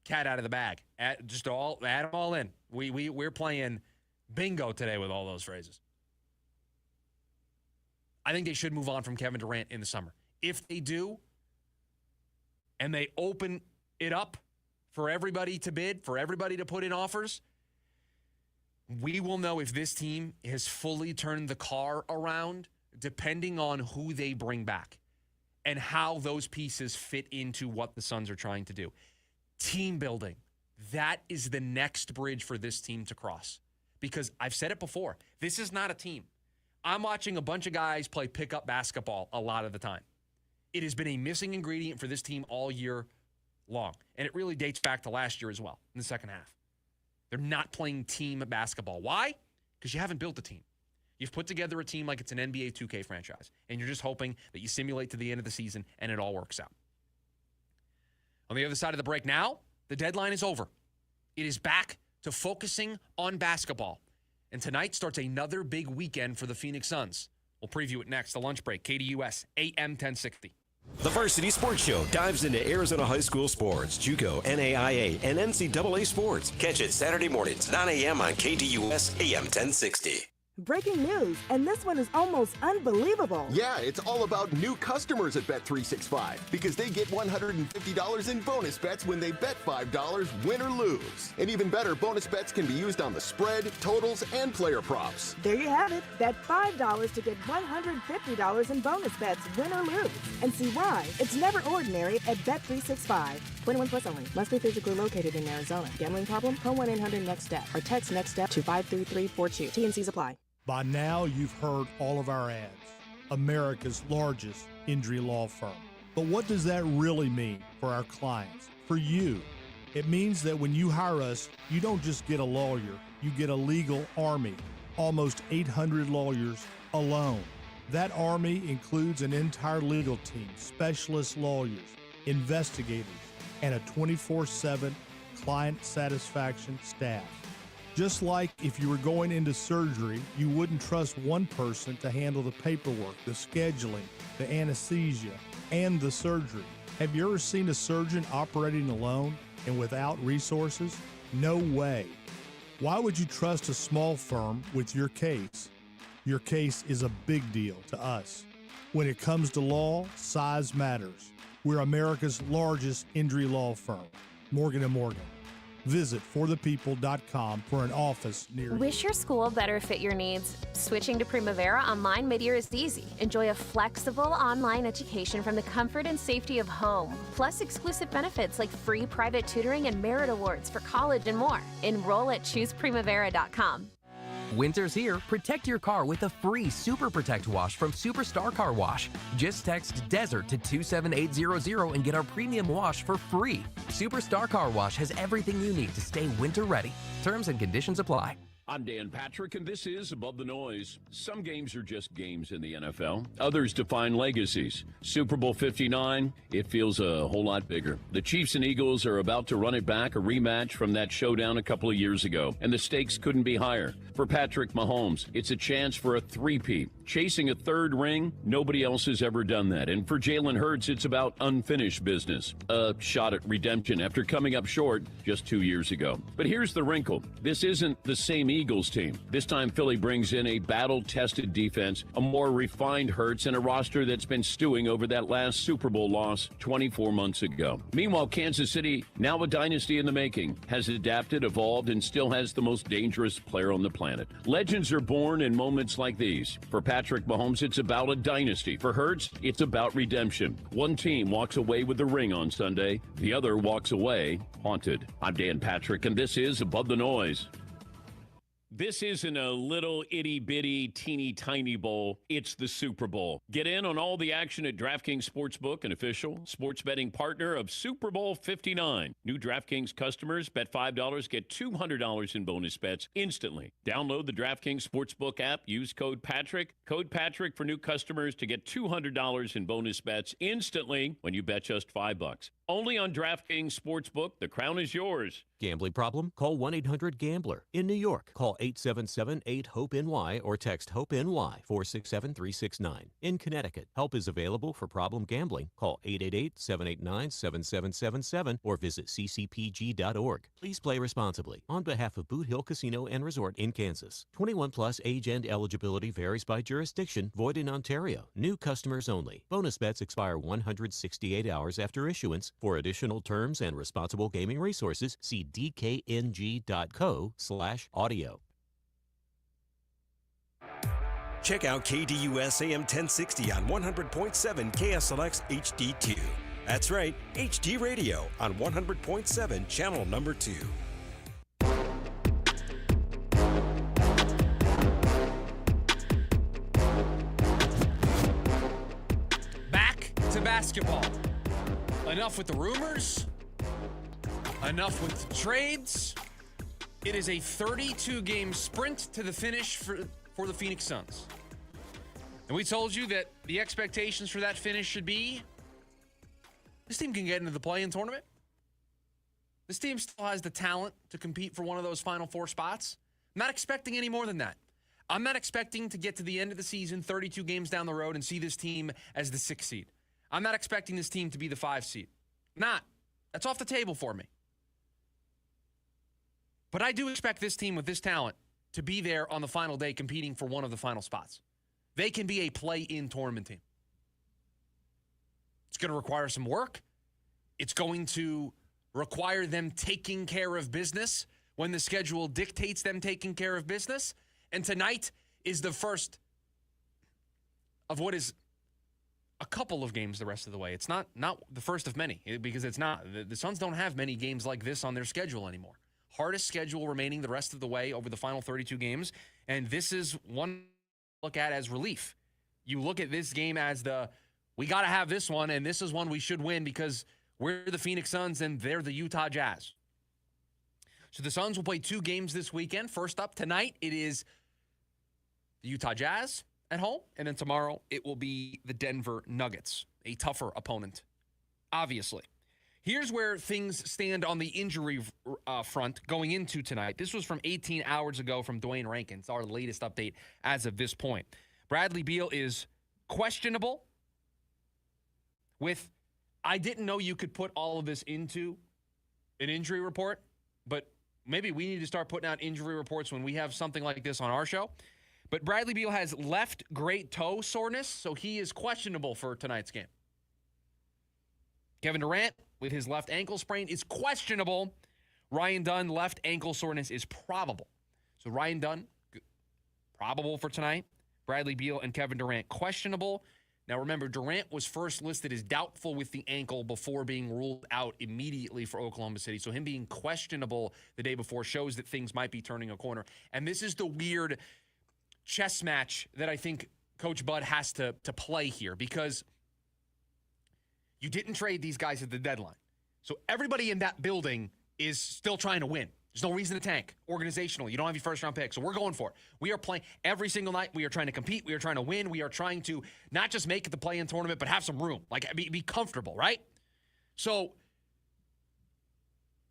cat out of the bag. Add them all in. We're playing bingo today with all those phrases. I think they should move on from Kevin Durant in the summer. If they do, and they open it up for everybody to bid, for everybody to put in offers, we will know if this team has fully turned the car around depending on who they bring back and how those pieces fit into what the Suns are trying to do. Team building, that is the next bridge for this team to cross. Because I've said it before, this is not a team. I'm watching a bunch of guys play pickup basketball a lot of the time. It has been a missing ingredient for this team all year long. And it really dates back to last year as well, in the second half. They're not playing team basketball. Why? Because you haven't built a team. You've put together a team like it's an NBA 2K franchise, and you're just hoping that you simulate to the end of the season and it all works out. On the other side of the break now, the deadline is over. It is back to focusing on basketball. And tonight starts another big weekend for the Phoenix Suns. We'll preview it next. The lunch break, KDUS, AM 1060. The Varsity Sports Show dives into Arizona high school sports, JUCO, NAIA, and NCAA sports. Catch it Saturday mornings, 9 a.m. on KDUS AM 1060. Breaking news, and this one is almost unbelievable. Yeah, it's all about new customers at Bet365 because they get $150 in bonus bets when they bet $5, win or lose. And even better, bonus bets can be used on the spread, totals, and player props. There you have it. Bet $5 to get $150 in bonus bets, win or lose. And see why it's never ordinary at Bet365. 21 plus only. Must be physically located in Arizona. Gambling problem? Call 1-800-NEXT-STEP or text NEXT-STEP to 53342. T&Cs apply. By now, you've heard all of our ads. America's largest injury law firm. But what does that really mean for our clients, for you? It means that when you hire us, you don't just get a lawyer, you get a legal army, almost 800 lawyers alone. That army includes an entire legal team, specialist lawyers, investigators, and a 24/7 client satisfaction staff. Just like if you were going into surgery, you wouldn't trust one person to handle the paperwork, the scheduling, the anesthesia, and the surgery. Have you ever seen a surgeon operating alone and without resources? No way. Why would you trust a small firm with your case? Your case is a big deal to us. When it comes to law, size matters. We're America's largest injury law firm, Morgan & Morgan. Visit forthepeople.com for an office near you. Wish your school better fit your needs? Switching to Primavera Online midyear is easy. Enjoy a flexible online education from the comfort and safety of home, plus exclusive benefits like free private tutoring and merit awards for college and more. Enroll at chooseprimavera.com. Winter's here. Protect your car with a free Super Protect wash from Superstar Car Wash. Just text DESERT to 27800 and get our premium wash for free. Superstar Car Wash has everything you need to stay winter ready. Terms and conditions apply. I'm Dan Patrick, and this is Above the Noise. Some games are just games in the NFL. Others define legacies. Super Bowl 59, it feels a whole lot bigger. The Chiefs and Eagles are about to run it back, a rematch from that showdown a couple of years ago, and the stakes couldn't be higher. For Patrick Mahomes, it's a chance for a three-peat. Chasing a third ring, nobody else has ever done that. And for Jalen Hurts, it's about unfinished business. A shot at redemption after coming up short just 2 years ago. But here's the wrinkle. This isn't the same Eagles team. This time, Philly brings in a battle-tested defense, a more refined Hurts, and a roster that's been stewing over that last Super Bowl loss 24 months ago. Meanwhile, Kansas City, now a dynasty in the making, has adapted, evolved, and still has the most dangerous player on the planet. Legends are born in moments like these. For Patrick Mahomes, it's about a dynasty. For Hurts, it's about redemption. One team walks away with the ring on Sunday. The other walks away haunted. I'm Dan Patrick, and this is Above the Noise. This isn't a little itty-bitty, teeny-tiny bowl. It's the Super Bowl. Get in on all the action at DraftKings Sportsbook, an official sports betting partner of Super Bowl 59. New DraftKings customers bet $5, get $200 in bonus bets instantly. Download the DraftKings Sportsbook app. Use code Patrick. Code Patrick for new customers to get $200 in bonus bets instantly when you bet just $5. Only on DraftKings Sportsbook. The crown is yours. Gambling problem? Call 1-800-GAMBLER. In New York, call 877-8-HOPE-NY or text HOPE-NY 467-369. In Connecticut, help is available for problem gambling. Call 888-789-7777 or visit ccpg.org. Please play responsibly. On behalf of Boot Hill Casino and Resort in Kansas. 21 plus age and eligibility varies by jurisdiction. Void in Ontario. New customers only. Bonus bets expire 168 hours after issuance. For additional terms and responsible gaming resources, see dkng.co/audio. Check out KDUS AM 1060 on 100.7 KSLX HD2. That's right, HD radio on 100.7 channel number 2. Back to basketball. Enough with the rumors. Enough with the trades. It is a 32-game sprint to the finish for the Phoenix Suns. And we told you that the expectations for that finish should be this team can get into the play-in tournament. This team still has the talent to compete for one of those Final Four spots. I'm not expecting any more than that. I'm not expecting to get to the end of the season, 32 games down the road, and see this team as the 6th seed. I'm not expecting this team to be the 5 seed. Not. That's off the table for me. But I do expect this team with this talent to be there on the final day competing for one of the final spots. They can be a play-in tournament team. It's going to require some work. It's going to require them taking care of business when the schedule dictates them taking care of business. And tonight is the first of what is a couple of games the rest of the way. It's not the first of many, because it's not. The Suns don't have many games like this on their schedule anymore. hardest schedule remaining the rest of the way over the final 32 games. And this is one to look at as relief. You look at this game as we got to have this one, and this is one we should win because we're the Phoenix Suns and they're the Utah Jazz. So the Suns will play 2 games this weekend. First up tonight, it is the Utah Jazz at home, and then tomorrow it will be the Denver Nuggets, a tougher opponent, obviously. Here's where things stand on the injury front going into tonight. This was from 18 hours ago from Dwayne Rankin. It's our latest update as of this point. Bradley Beal is questionable with, I didn't know you could put all of this into an injury report, but maybe we need to start putting out injury reports when we have something like this on our show. But Bradley Beal has left great toe soreness, so he is questionable for tonight's game. Kevin Durant, with his left ankle sprain, is questionable. Ryan Dunn, left ankle soreness is probable. So Ryan Dunn, probable for tonight. Bradley Beal and Kevin Durant, questionable. Now remember, Durant was first listed as doubtful with the ankle before being ruled out immediately for Oklahoma City. So him being questionable the day before shows that things might be turning a corner. And this is the weird chess match that I think Coach Bud has to play here, because you didn't trade these guys at the deadline. So everybody in that building is still trying to win. There's no reason to tank organizationally. You don't have your first-round pick, so we're going for it. We are playing every single night. We are trying to compete. We are trying to win. We are trying to not just make it the play-in tournament, but have some room, like be comfortable, right? So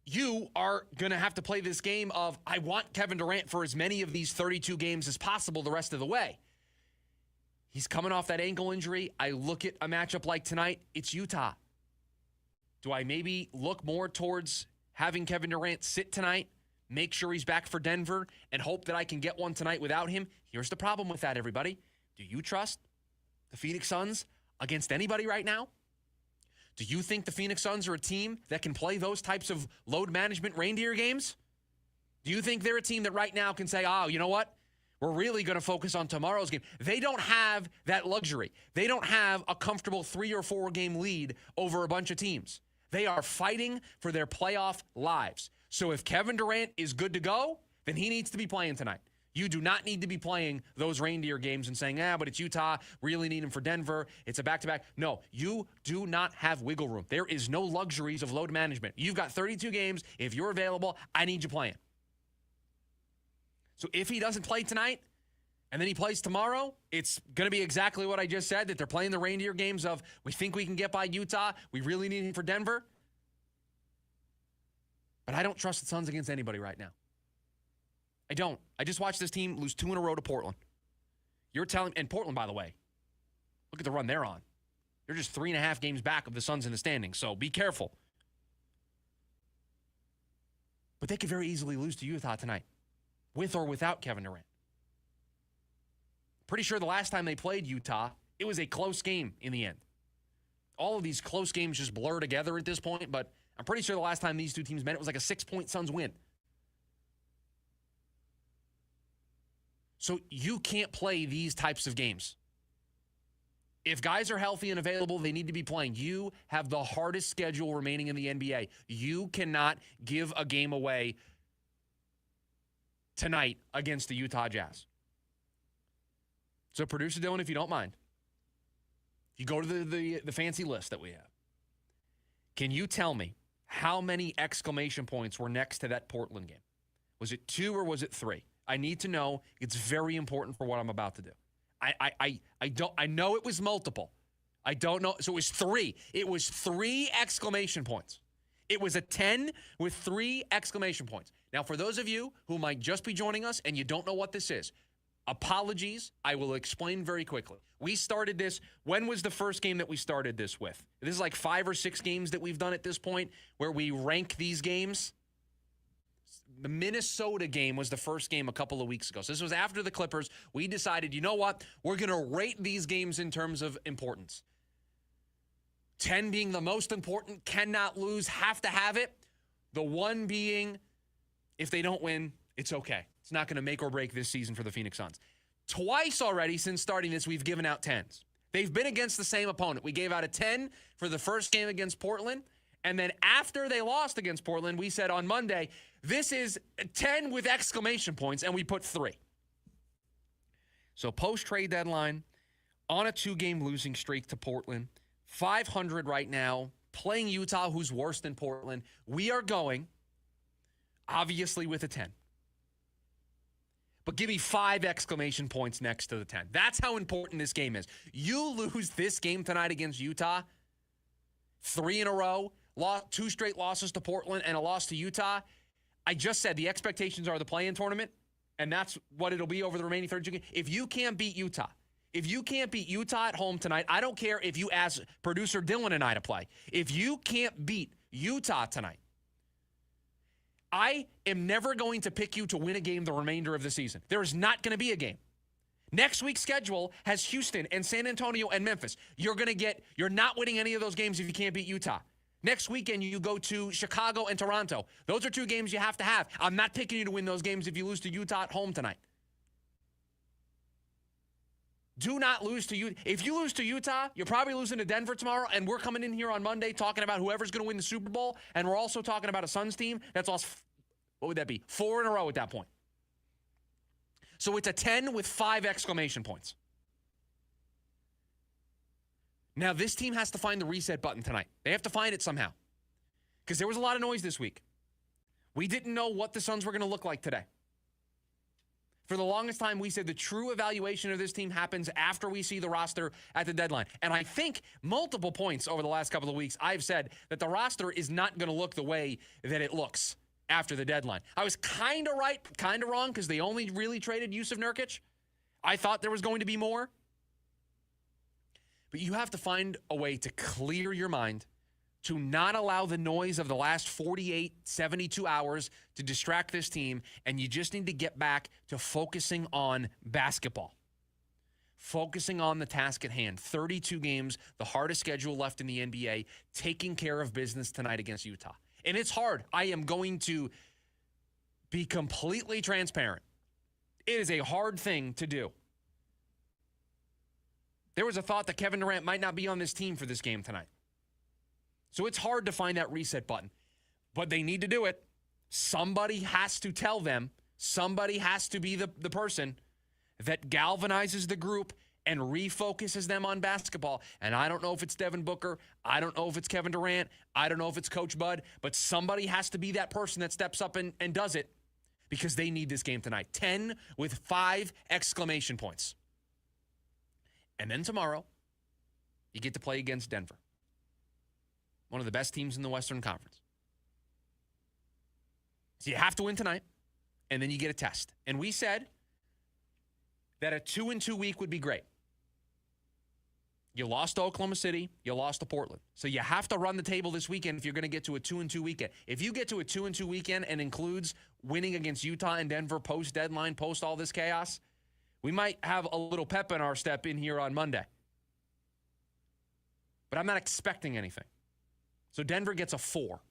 you are going to have to play this game of, I want Kevin Durant for as many of these 32 games as possible the rest of the way. He's coming off that ankle injury. I look at a matchup like tonight. It's Utah. Do I maybe look more towards having Kevin Durant sit tonight, make sure he's back for Denver, and hope that I can get one tonight without him? Here's the problem with that, everybody. Do you trust the Phoenix Suns against anybody right now? Do you think the Phoenix Suns are a team that can play those types of load management reindeer games? Do you think they're a team that right now can say, oh, you know what? We're really going to focus on tomorrow's game. They don't have that luxury. They don't have a comfortable 3 or 4 game lead over a bunch of teams. They are fighting for their playoff lives. So if Kevin Durant is good to go, then he needs to be playing tonight. You do not need to be playing those reindeer games and saying, but it's Utah, really need him for Denver. It's a back-to-back. No, you do not have wiggle room. There is no luxuries of load management. You've got 32 games. If you're available, I need you playing. So if he doesn't play tonight and then he plays tomorrow, it's going to be exactly what I just said, that they're playing the reindeer games of, we think we can get by Utah. We really need him for Denver. But I don't trust the Suns against anybody right now. I don't. I just watched this team lose 2 in a row to Portland. You're telling, and Portland, by the way, look at the run they're on. They're just 3.5 games back of the Suns in the standings, so be careful. But they could very easily lose to Utah tonight, with or without Kevin Durant. Pretty sure the last time they played Utah, it was a close game in the end. All of these close games just blur together at this point, but I'm pretty sure the last time these two teams met, it was like a 6-point Suns win. So you can't play these types of games. If guys are healthy and available, they need to be playing. You have the hardest schedule remaining in the NBA. You cannot give a game away tonight against the Utah Jazz. So, Producer Dylan, if you don't mind, if you go to the fancy list that we have, can you tell me how many exclamation points were next to that Portland game? Was it 2 or was it 3? I need to know. It's very important for what I'm about to do. I know it was multiple. I don't know. So it was 3. It was 3 exclamation points. It was a 10 with 3 exclamation points. Now, for those of you who might just be joining us and you don't know what this is, apologies. I will explain very quickly. We started this. When was the first game that we started this with? This is like 5 or 6 games that we've done at this point where we rank these games. The Minnesota game was the first game a couple of weeks ago. So this was after the Clippers. We decided, you know what? We're going to rate these games in terms of importance. 10 being the most important, cannot lose, have to have it. The 1 being, if they don't win, it's okay. It's not going to make or break this season for the Phoenix Suns. Twice already since starting this, we've given out 10s. They've been against the same opponent. We gave out a 10 for the first game against Portland, And then after they lost against Portland, we said on Monday, this is 10 with exclamation points, and we put 3. So post-trade deadline, on a 2-game losing streak to Portland, 500 right now, playing Utah, who's worse than Portland. We are going, obviously, with a 10. But give me 5 exclamation points next to the 10. That's how important this game is. You lose this game tonight against Utah, 3 in a row, 2 straight losses to Portland and a loss to Utah. I just said the expectations are the play-in tournament, and that's what it'll be over the remaining 32 games. If you can't beat Utah, at home tonight, I don't care if you ask producer Dylan and I to play. If you can't beat Utah tonight, I am never going to pick you to win a game the remainder of the season. There is not going to be a game. Next week's schedule has Houston and San Antonio and Memphis. You're not winning any of those games if you can't beat Utah. Next weekend, you go to Chicago and Toronto. Those are 2 games you have to have. I'm not picking you to win those games if you lose to Utah at home tonight. Do not lose to Utah. If you lose to Utah, you're probably losing to Denver tomorrow, and we're coming in here on Monday talking about whoever's going to win the Super Bowl, and we're also talking about a Suns team that's lost, what would that be, 4 in a row at that point. So it's a 10 with 5 exclamation points. Now, this team has to find the reset button tonight. They have to find it somehow. Because there was a lot of noise this week. We didn't know what the Suns were going to look like today. For the longest time, we said the true evaluation of this team happens after we see the roster at the deadline. And I think multiple points over the last couple of weeks, I've said that the roster is not going to look the way that it looks after the deadline. I was kind of right, kind of wrong, because they only really traded Yusuf Nurkic. I thought there was going to be more. But you have to find a way to clear your mind, to not allow the noise of the last 48, 72 hours to distract this team, and you just need to get back to focusing on basketball. Focusing on the task at hand. 32 games, the hardest schedule left in the NBA, taking care of business tonight against Utah. And it's hard. I am going to be completely transparent. It is a hard thing to do. There was a thought that Kevin Durant might not be on this team for this game tonight. So it's hard to find that reset button. But they need to do it. Somebody has to tell them. Somebody has to be the person that galvanizes the group and refocuses them on basketball. And I don't know if it's Devin Booker. I don't know if it's Kevin Durant. I don't know if it's Coach Bud. But somebody has to be that person that steps up and does it, because they need this game tonight. 10 with 5 exclamation points. And then tomorrow, you get to play against Denver, one of the best teams in the Western Conference. So you have to win tonight, and then you get a test. And we said that a 2-2 week would be great. You lost to Oklahoma City. You lost to Portland. So you have to run the table this weekend if you're going to get to a 2-2 weekend. If you get to a 2-2 weekend and includes winning against Utah and Denver post-deadline, post all this chaos, we might have a little pep in our step in here on Monday. But I'm not expecting anything. So Denver gets a 4.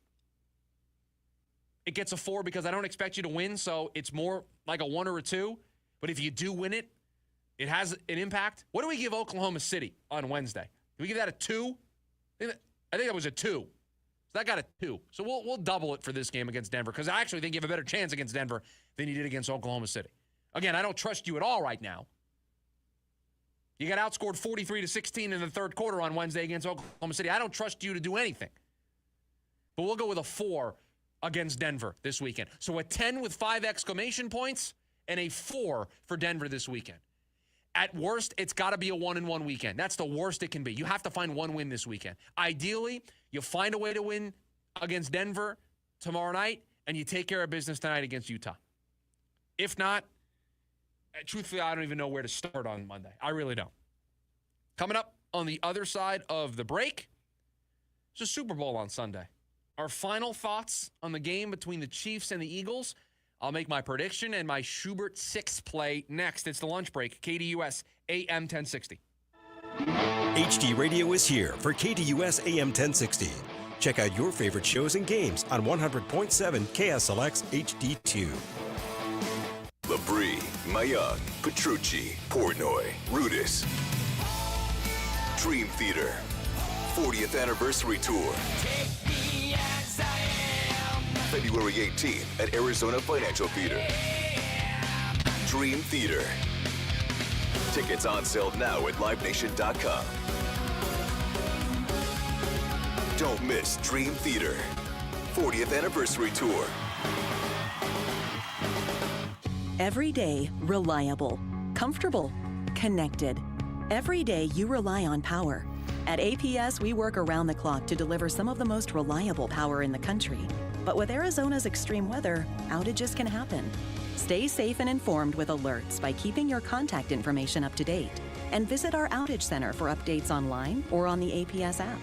It gets a 4 because I don't expect you to win, so it's more like a 1 or a 2. But if you do win it, it has an impact. What do we give Oklahoma City on Wednesday? Do we give that a 2? I think that was a 2. So that got a 2. So we'll double it for this game against Denver, because I actually think you have a better chance against Denver than you did against Oklahoma City. Again, I don't trust you at all right now. You got outscored 43-16 in the third quarter on Wednesday against Oklahoma City. I don't trust you to do anything. But we'll go with a 4 against Denver this weekend. So a 10 with 5 exclamation points and a 4 for Denver this weekend. At worst, it's got to be a 1-1 weekend. That's the worst it can be. You have to find one win this weekend. Ideally, you find a way to win against Denver tomorrow night, and you take care of business tonight against Utah. If not, truthfully, I don't even know where to start on Monday. I really don't. Coming up on the other side of the break, it's a Super Bowl on Sunday. Our final thoughts on the game between the Chiefs and the Eagles. I'll make my prediction and my Schubert 6 play next. It's the lunch break. KDUS AM 1060. HD Radio is here for KDUS AM 1060. Check out your favorite shows and games on 100.7 KSLX HD2. Labrie, Mayung, Petrucci, Portnoy, Rudis. Dream Theater, 40th Anniversary Tour. February 18th at Arizona Financial Theater. Dream Theater. Tickets on sale now at livenation.com. Don't miss Dream Theater 40th Anniversary Tour. Every day, reliable, comfortable, connected. Every day you rely on power. At APS, we work around the clock to deliver some of the most reliable power in the country. But with Arizona's extreme weather, outages can happen. Stay safe and informed with alerts by keeping your contact information up to date. And visit our outage center for updates online or on the APS app.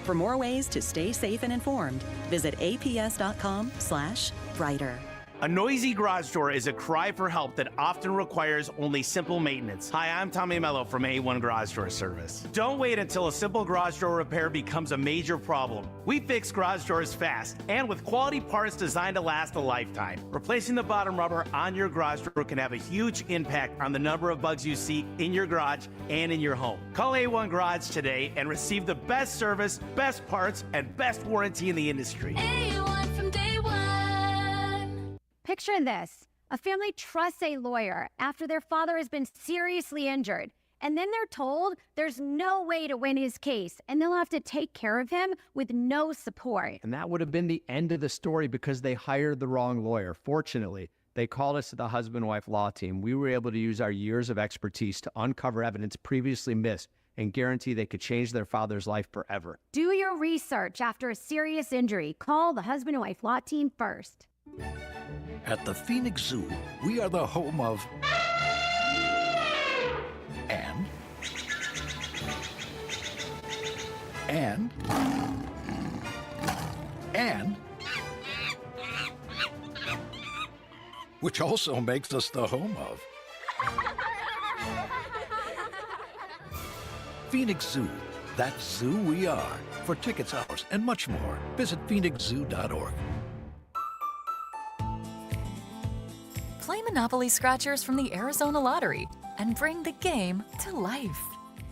For more ways to stay safe and informed, visit aps.com/brighter. A noisy garage door is a cry for help that often requires only simple maintenance. Hi, I'm Tommy Mello from A1 Garage Door Service. Don't wait until a simple garage door repair becomes a major problem. We fix garage doors fast and with quality parts designed to last a lifetime. Replacing the bottom rubber on your garage door can have a huge impact on the number of bugs you see in your garage and in your home. Call A1 Garage today and receive the best service, best parts, and best warranty in the industry. A1 from day one. Picture this. A family trusts a lawyer after their father has been seriously injured. And then they're told there's no way to win his case, and they'll have to take care of him with no support. And that would have been the end of the story because they hired the wrong lawyer. Fortunately, they called us to the husband-wife law team. We were able to use our years of expertise to uncover evidence previously missed and guarantee they could change their father's life forever. Do your research after a serious injury. Call the husband and wife law team first. At the Phoenix Zoo, we are the home of and which also makes us the home of Phoenix Zoo. That zoo we are. For tickets, hours, and much more, visit phoenixzoo.org. Play Monopoly Scratchers from the Arizona Lottery and bring the game to life.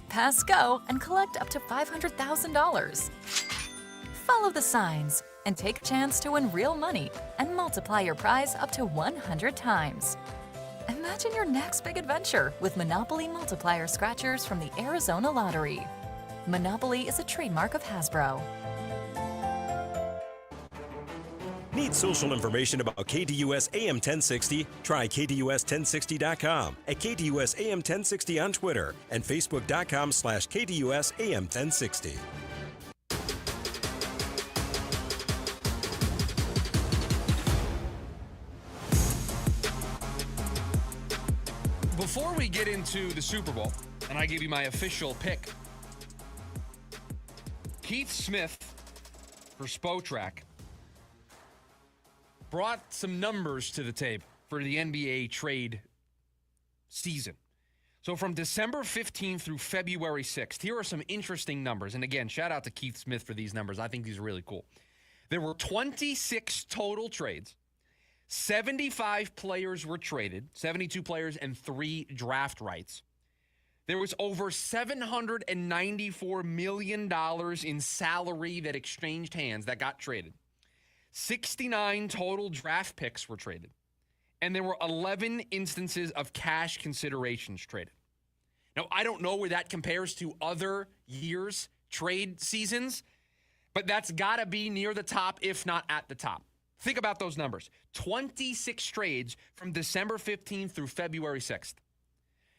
Pass go and collect up to $500,000. Follow the signs and take a chance to win real money and multiply your prize up to 100 times. Imagine your next big adventure with Monopoly Multiplier Scratchers from the Arizona Lottery. Monopoly is a trademark of Hasbro. Need social information about KDUS AM 1060? Try KDUS1060.com, at KDUS AM 1060 on Twitter, and Facebook.com/KDUS AM 1060. Before we get into the Super Bowl, and I give you my official pick, Keith Smith for Spotrac brought some numbers to the table for the NBA trade season. So from December 15th through February 6th, here are some interesting numbers. And again, shout out to Keith Smith for these numbers. I think these are really cool. There were 26 total trades. 75 players were traded, 72 players and 3 draft rights. There was over $794 million in salary that exchanged hands that got traded. 69 total draft picks were traded. And there were 11 instances of cash considerations traded. Now, I don't know where that compares to other years' trade seasons, but that's got to be near the top, if not at the top. Think about those numbers. 26 trades from December 15th through February 6th.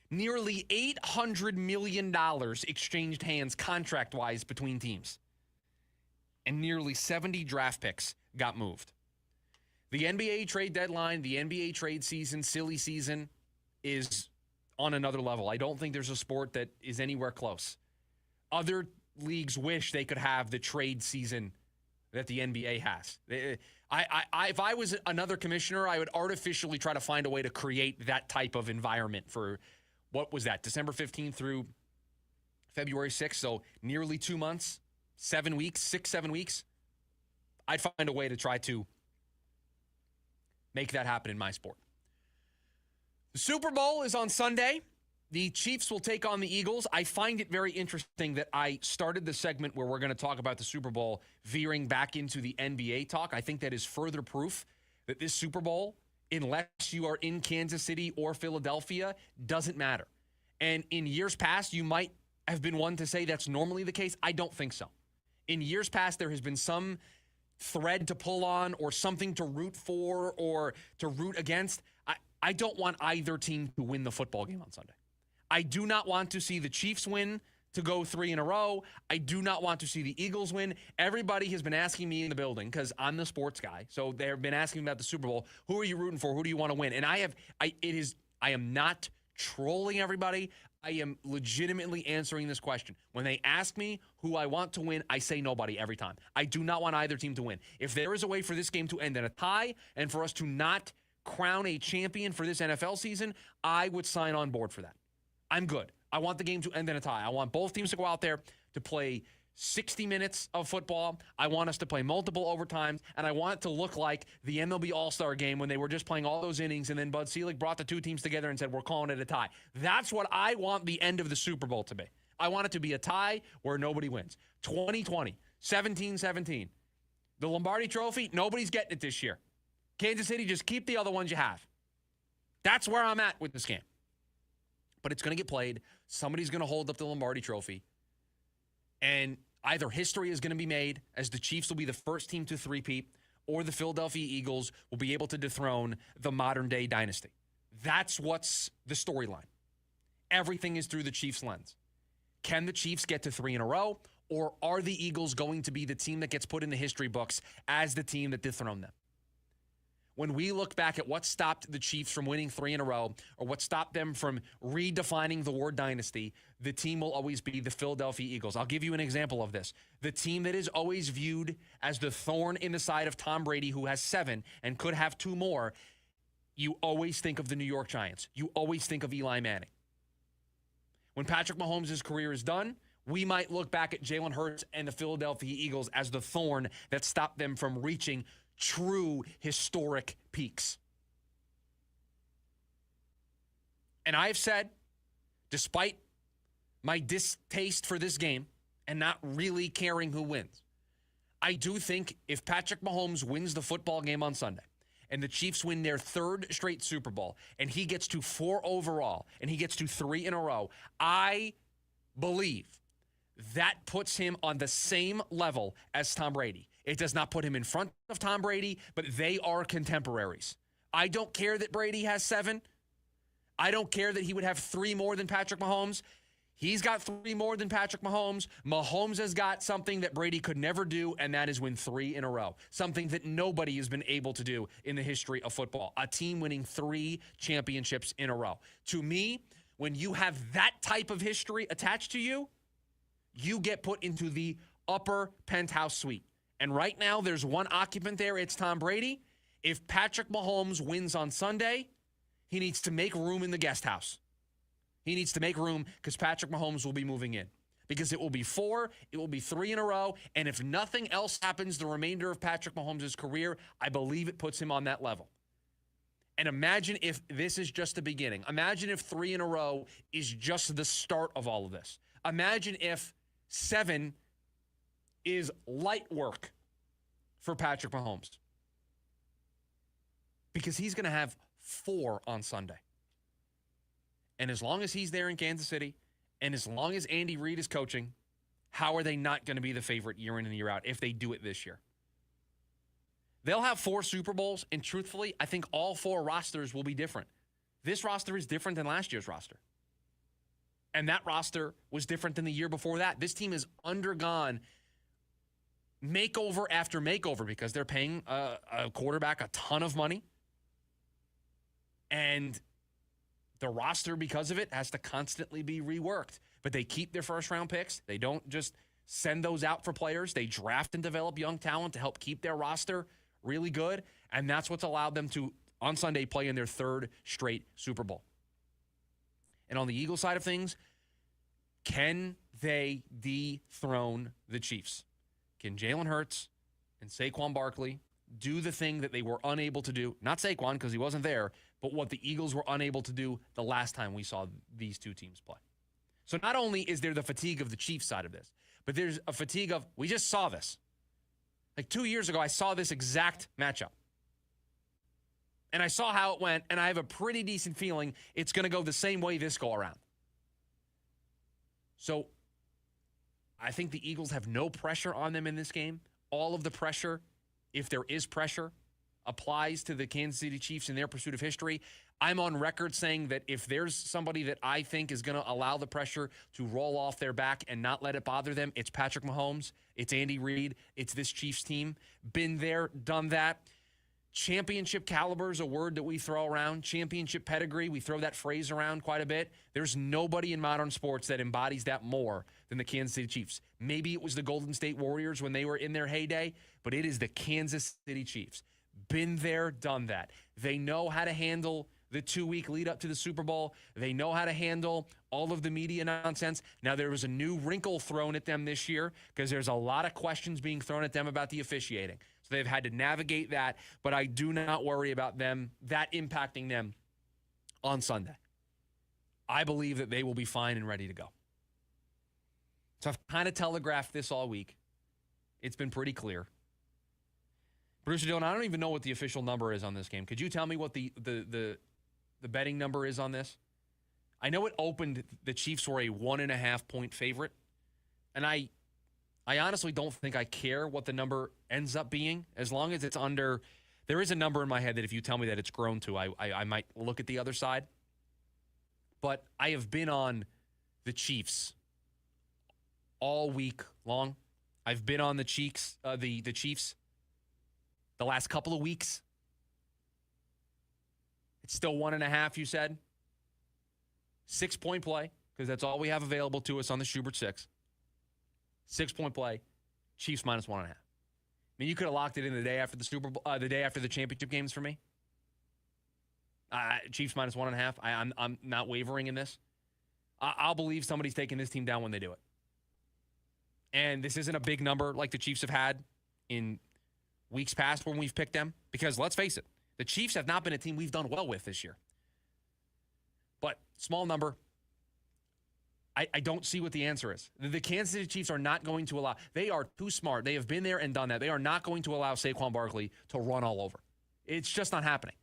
Nearly $800 million exchanged hands contract-wise between teams. And nearly 70 draft picks got moved. The NBA trade deadline, the NBA trade season, silly season, is on another level. I don't think there's a sport that is anywhere close. Other leagues wish they could have the trade season that the NBA has. If I was another commissioner, I would artificially try to find a way to create that type of environment for, what was that, December 15th through February 6th, so nearly 2 months, 7 weeks, 6-7 weeks. I'd find a way to try to make that happen in my sport. The Super Bowl is on Sunday. The Chiefs will take on the Eagles. I find it very interesting that I started the segment where we're going to talk about the Super Bowl veering back into the NBA talk. I think that is further proof that this Super Bowl, unless you are in Kansas City or Philadelphia, doesn't matter. And in years past, you might have been one to say that's normally the case. I don't think so. In years past, there has been some thread to pull on or something to root for or to root against. I don't want either team to win the football game on Sunday. I do not want to see the Chiefs win to go 3 in a row. I do not want to see the Eagles win. Everybody has been asking me in the building, because I'm the sports guy, so they've been asking me about the Super Bowl. Who are you rooting for? Who do you want to win? And I am not trolling everybody. I am legitimately answering this question. When they ask me who I want to win, I say nobody every time. I do not want either team to win. If there is a way for this game to end in a tie and for us to not crown a champion for this NFL season, I would sign on board for that. I'm good. I want the game to end in a tie. I want both teams to go out there to play 60 minutes of football. I want us to play multiple overtimes, and I want it to look like the MLB All-Star game when they were just playing all those innings, and then Bud Selig brought the two teams together and said, we're calling it a tie. That's what I want the end of the Super Bowl to be. I want it to be a tie where nobody wins. 2020, 17-17. The Lombardi Trophy, nobody's getting it this year. Kansas City, just keep the other ones you have. That's where I'm at with this game. But it's going to get played. Somebody's going to hold up the Lombardi Trophy. And either history is going to be made as the Chiefs will be the first team to three-peat, or the Philadelphia Eagles will be able to dethrone the modern-day dynasty. That's what's the storyline. Everything is through the Chiefs' lens. Can the Chiefs get to 3 in a row, or are the Eagles going to be the team that gets put in the history books as the team that dethroned them? When we look back at what stopped the Chiefs from winning 3 in a row, or what stopped them from redefining the word dynasty, the team will always be the Philadelphia Eagles. I'll give you an example of this. The team that is always viewed as the thorn in the side of Tom Brady, who has 7 and could have 2 more, you always think of the New York Giants. You always think of Eli Manning. When Patrick Mahomes' career is done, we might look back at Jalen Hurts and the Philadelphia Eagles as the thorn that stopped them from reaching true historic peaks. And I've said, despite my distaste for this game and not really caring who wins, I do think if Patrick Mahomes wins the football game on Sunday and the Chiefs win their 3rd straight Super Bowl and he gets to 4 overall and he gets to 3 in a row, I believe that puts him on the same level as Tom Brady. It does not put him in front of Tom Brady, but they are contemporaries. I don't care that Brady has 7. I don't care that he would have 3 more than Patrick Mahomes. He's got 3 more than Patrick Mahomes. Mahomes has got something that Brady could never do, and that is win 3 in a row. Something that nobody has been able to do in the history of football. A team winning 3 championships in a row. To me, when you have that type of history attached to you, you get put into the upper penthouse suite. And right now, there's one occupant there. It's Tom Brady. If Patrick Mahomes wins on Sunday, he needs to make room in the guest house. He needs to make room because Patrick Mahomes will be moving in. Because it will be 4, it will be 3 in a row, and if nothing else happens the remainder of Patrick Mahomes' career, I believe it puts him on that level. And imagine if this is just the beginning. Imagine if 3 in a row is just the start of all of this. Imagine if 7 is light work for Patrick Mahomes. Because he's going to have 4 on Sunday. And as long as he's there in Kansas City, and as long as Andy Reid is coaching, how are they not going to be the favorite year in and year out if they do it this year? They'll have 4 Super Bowls, and truthfully, I think all 4 rosters will be different. This roster is different than last year's roster. And that roster was different than the year before that. This team has undergone makeover after makeover because they're paying a quarterback a ton of money. And the roster, because of it, has to constantly be reworked. But they keep their first-round picks. They don't just send those out for players. They draft and develop young talent to help keep their roster really good. And that's what's allowed them to, on Sunday, play in their 3rd straight Super Bowl. And on the Eagles side of things, can they dethrone the Chiefs? Can Jalen Hurts and Saquon Barkley do the thing that they were unable to do? Not Saquon, because he wasn't there, but what the Eagles were unable to do the last time we saw these two teams play. So not only is there the fatigue of the Chiefs side of this, but there's a fatigue of, we just saw this. Like 2 years ago, I saw this exact matchup. And I saw how it went, and I have a pretty decent feeling it's going to go the same way this go around. So I think the Eagles have no pressure on them in this game. All of the pressure, if there is pressure, applies to the Kansas City Chiefs in their pursuit of history. I'm on record saying that if there's somebody that I think is going to allow the pressure to roll off their back and not let it bother them, it's Patrick Mahomes, it's Andy Reid, it's this Chiefs team. Been there, done that. Championship caliber is a word that we throw around. Championship pedigree, we throw that phrase around quite a bit. There's nobody in modern sports that embodies that more than the Kansas City Chiefs. Maybe it was the Golden State Warriors when they were in their heyday, but it is the Kansas City Chiefs. Been there, done that. They know how to handle the 2-week lead up to the Super Bowl. They know how to handle all of the media nonsense. Now, there was a new wrinkle thrown at them this year because there's a lot of questions being thrown at them about the officiating. So they've had to navigate that, but I do not worry about that impacting them on Sunday. I believe that they will be fine and ready to go. So I've kind of telegraphed this all week. It's been pretty clear. Producer Dylan, I don't even know what the official number is on this game. Could you tell me what the betting number is on this? I know it opened, the Chiefs were a 1.5 point favorite, and I honestly don't think I care what the number ends up being, as long as it's under. There is a number in my head that if you tell me that it's grown to, I might look at the other side. But I have been on the Chiefs all week long. I've been on the Chiefs the last couple of weeks. It's still 1.5, you said. 6-point play, because that's all we have available to us on the Schubert 6. 6-point play, Chiefs minus 1.5. I mean, you could have locked it in the day after the Super Bowl, the day after the championship games for me. Chiefs minus 1.5. I'm not wavering in this. I'll believe somebody's taking this team down when they do it. And this isn't a big number like the Chiefs have had in weeks past when we've picked them, because let's face it, the Chiefs have not been a team we've done well with this year. But small number. I don't see what the answer is. The Kansas City Chiefs are not going to allow. They are too smart. They have been there and done that. They are not going to allow Saquon Barkley to run all over. It's just not happening.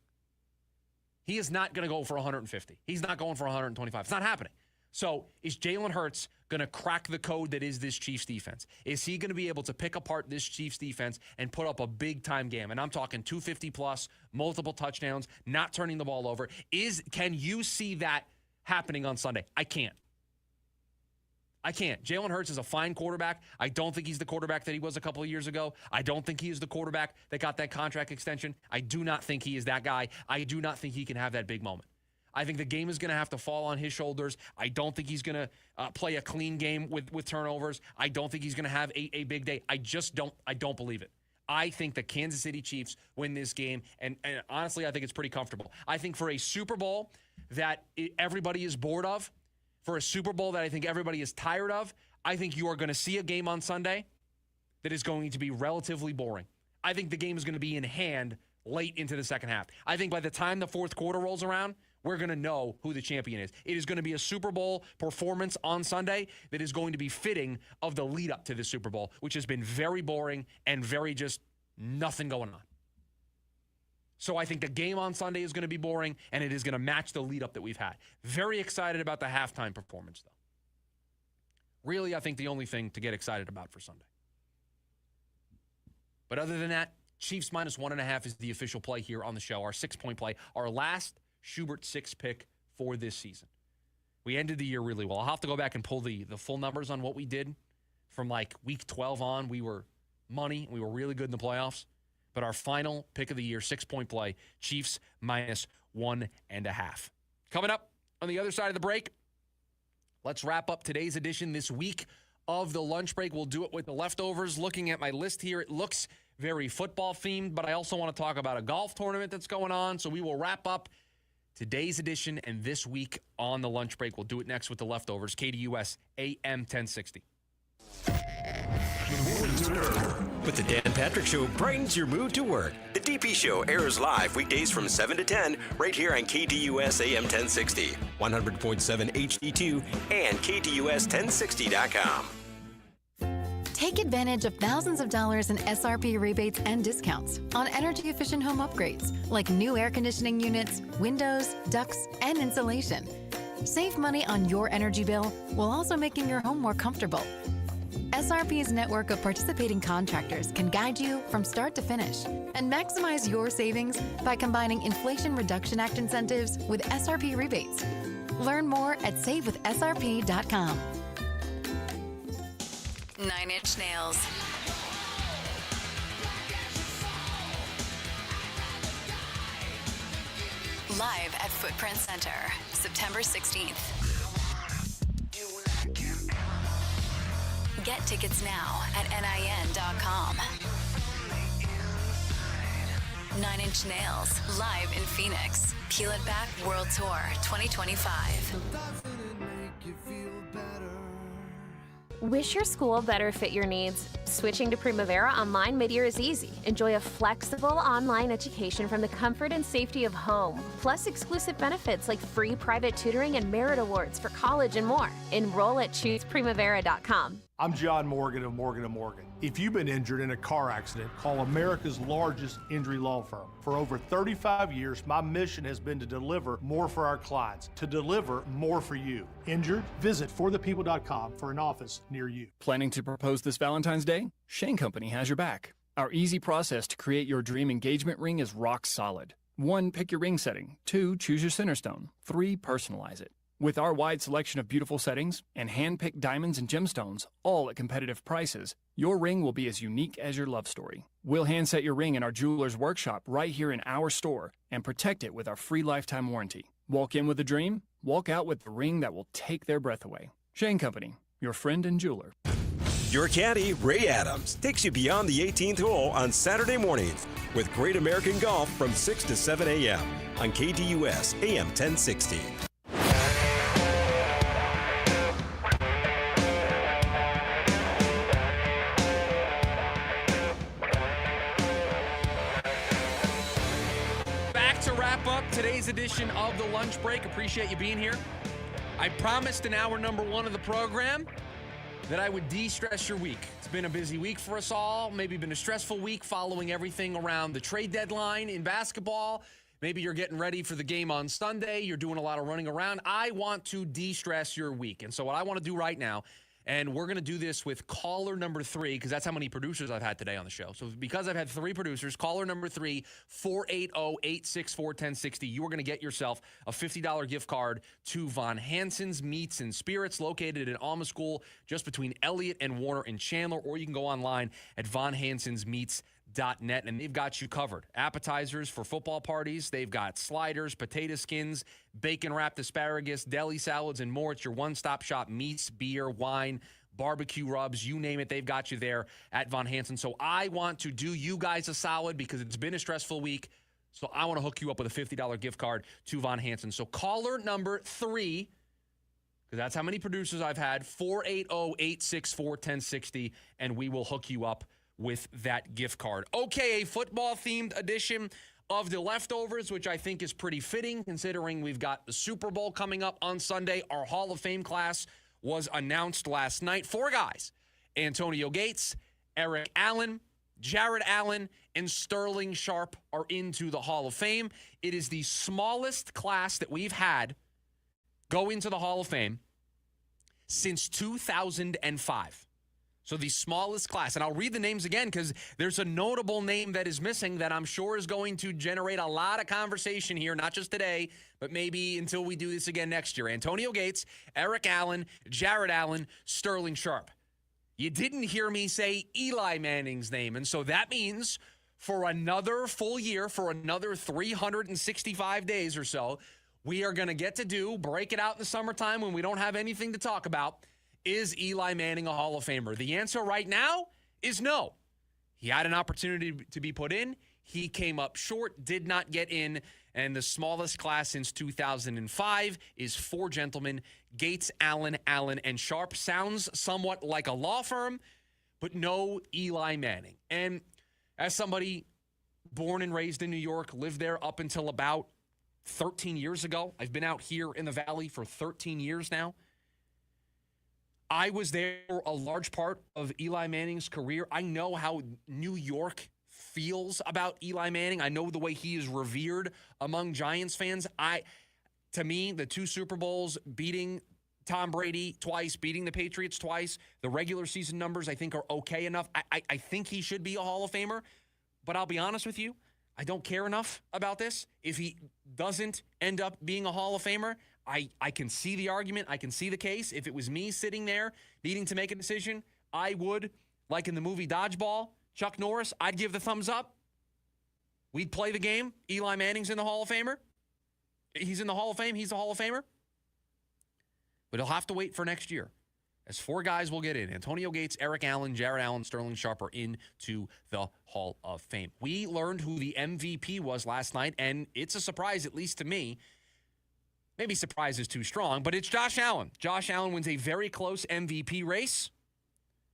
He is not going to go for 150. He's not going for 125. It's not happening. So is Jalen Hurts going to crack the code that is this Chiefs defense? Is he going to be able to pick apart this Chiefs defense and put up a big-time game? And I'm talking 250-plus, multiple touchdowns, not turning the ball over. Can you see that happening on Sunday? I can't. Jalen Hurts is a fine quarterback. I don't think he's the quarterback that he was a couple of years ago. I don't think he is the quarterback that got that contract extension. I do not think he is that guy. I do not think he can have that big moment. I think the game is going to have to fall on his shoulders. I don't think he's going to play a clean game with turnovers. I don't think he's going to have a big day. I don't believe it. I think the Kansas City Chiefs win this game, and honestly, I think it's pretty comfortable. I think for a Super Bowl that everybody is bored of, for a Super Bowl that I think everybody is tired of, I think you are going to see a game on Sunday that is going to be relatively boring. I think the game is going to be in hand late into the second half. I think by the time the fourth quarter rolls around, we're going to know who the champion is. It is going to be a Super Bowl performance on Sunday that is going to be fitting of the lead up to the Super Bowl, which has been very boring and very just nothing going on. So I think the game on Sunday is going to be boring, and it is going to match the lead up that we've had. Very excited about the halftime performance, though. Really, I think the only thing to get excited about for Sunday. But other than that, Chiefs minus 1.5 is the official play here on the show. Our 6-point play, our last Schubert 6 pick for this season. We ended the year really well. I'll have to go back and pull the full numbers on what we did from like week 12 on. We were money. We were really good in the playoffs. But our final pick of the year, 6-point play, Chiefs minus 1.5. Coming up on the other side of the break, let's wrap up today's edition this week of the lunch break. We'll do it with the leftovers. Looking at my list here, it looks very football themed, but I also want to talk about a golf tournament that's going on. So we will wrap up today's edition and this week on the lunch break. We'll do it next with the leftovers. KDUS AM 1060. With the Dan Patrick Show brightens your mood to work. The DP Show airs live weekdays from 7 to 10 right here on KDUS AM 1060, 100.7 HD2, and KDUS1060.com. Take advantage of thousands of dollars in SRP rebates and discounts on energy-efficient home upgrades like new air conditioning units, windows, ducts, and insulation. Save money on your energy bill while also making your home more comfortable. SRP's network of participating contractors can guide you from start to finish and maximize your savings by combining Inflation Reduction Act incentives with SRP rebates. Learn more at savewithsrp.com. 9 Inch Nails. Live at Footprint Center, September 16th. Get tickets now at NIN.com. 9 Inch Nails, live in Phoenix. Peel It Back World Tour 2025. Wish your school better fit your needs? Switching to Primavera Online mid-year is easy. Enjoy a flexible online education from the comfort and safety of home, plus exclusive benefits like free private tutoring and merit awards for college and more. Enroll at chooseprimavera.com. I'm John Morgan of Morgan & Morgan. If you've been injured in a car accident, call America's largest injury law firm. For over 35 years, my mission has been to deliver more for our clients, to deliver more for you. Injured? Visit forthepeople.com for an office near you. Planning to propose this Valentine's Day? Shane Company has your back. Our easy process to create your dream engagement ring is rock solid. 1, pick your ring setting. 2, choose your center stone. 3, personalize it. With our wide selection of beautiful settings and hand-picked diamonds and gemstones, all at competitive prices, your ring will be as unique as your love story. We'll hand-set your ring in our jeweler's workshop right here in our store and protect it with our free lifetime warranty. Walk in with a dream, walk out with the ring that will take their breath away. Shane Company, your friend and jeweler. Your caddy, Ray Adams, takes you beyond the 18th hole on Saturday mornings with Great American Golf from 6 to 7 a.m. on KDUS AM 1060. Today's edition of the lunch break. Appreciate you being here. I promised in hour number 1 of the program that I would de-stress your week. It's been a busy week for us all, maybe been a stressful week following everything around the trade deadline in basketball. Maybe you're getting ready for the game on Sunday. You're doing a lot of running around. I want to de-stress your week. And so what I want to do right now, and we're going to do this with caller number 3, because that's how many producers I've had today on the show. So because I've had 3 producers, caller number 3, 480-864-1060, you are going to get yourself a $50 gift card to Von Hansen's Meats and Spirits, located in Alma School, just between Elliott and Warner and Chandler, or you can go online at vonhansensmeats.net, and they've got you covered. Appetizers for football parties. They've got sliders, potato skins, bacon-wrapped asparagus, deli salads, and more. It's your one-stop shop. Meats, beer, wine, barbecue rubs, you name it, they've got you there at Von Hansen. So I want to do you guys a solid because it's been a stressful week. So I want to hook you up with a $50 gift card to Von Hansen. So caller number 3, because that's how many producers I've had, 480-864-1060, and we will hook you up with that gift card. Okay, a football-themed edition of the Leftovers, which I think is pretty fitting considering we've got the Super Bowl coming up on Sunday. Our Hall of Fame class was announced last night. 4 guys: Antonio Gates, Eric Allen, Jared Allen, and Sterling Sharp are into the Hall of Fame. It is the smallest class that we've had go into the Hall of Fame since 2005. So the smallest class. And I'll read the names again because there's a notable name that is missing that I'm sure is going to generate a lot of conversation here, not just today, but maybe until we do this again next year. Antonio Gates, Eric Allen, Jared Allen, Sterling Sharp. You didn't hear me say Eli Manning's name. And so that means for another full year, for another 365 days or so, we are going to get to break it out in the summertime when we don't have anything to talk about. Is Eli Manning a Hall of Famer? The answer right now is no. He had an opportunity to be put in. He came up short, did not get in, and the smallest class since 2005 is 4 gentlemen: Gates, Allen, and Sharp. Sounds somewhat like a law firm, but no Eli Manning. And As somebody born and raised in New York, lived there up until about 13 years ago. I've been out here in the Valley for 13 years now. I was there for a large part of Eli Manning's career. I know how New York feels about Eli Manning. I know the way he is revered among Giants fans. To me, the 2 Super Bowls, beating Tom Brady twice, beating the Patriots twice, the regular season numbers I think are okay enough. I think he should be a Hall of Famer, but I'll be honest with you, I don't care enough about this. If he doesn't end up being a Hall of Famer, I can see the argument. I can see the case. If it was me sitting there needing to make a decision, I would, like in the movie Dodgeball, Chuck Norris, I'd give the thumbs up. We'd play the game. Eli Manning's in the Hall of Famer. He's in the Hall of Fame. He's the Hall of Famer. But he'll have to wait for next year, as 4 guys will get in. Antonio Gates, Eric Allen, Jared Allen, Sterling Sharp are into the Hall of Fame. We learned who the MVP was last night, and it's a surprise, at least to me. Maybe surprise is too strong, but it's Josh Allen. Josh Allen wins a very close MVP race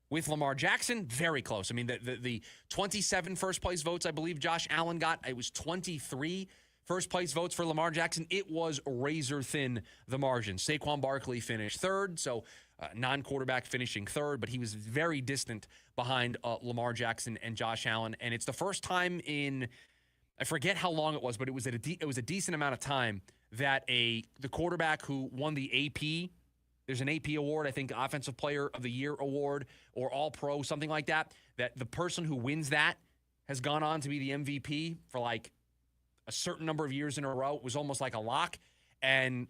with Lamar Jackson. Very close. I mean, the 27 first-place votes I believe Josh Allen got, it was 23 first-place votes for Lamar Jackson. It was razor-thin, the margin. Saquon Barkley finished third, so non-quarterback finishing third, but he was very distant behind Lamar Jackson and Josh Allen. And it's the first time in, I forget how long it was, but it was a decent amount of time that the quarterback who won the AP, there's an AP award, I think Offensive Player of the Year award or All-Pro, something like that the person who wins that has gone on to be the MVP for like a certain number of years in a row. It was almost like a lock. And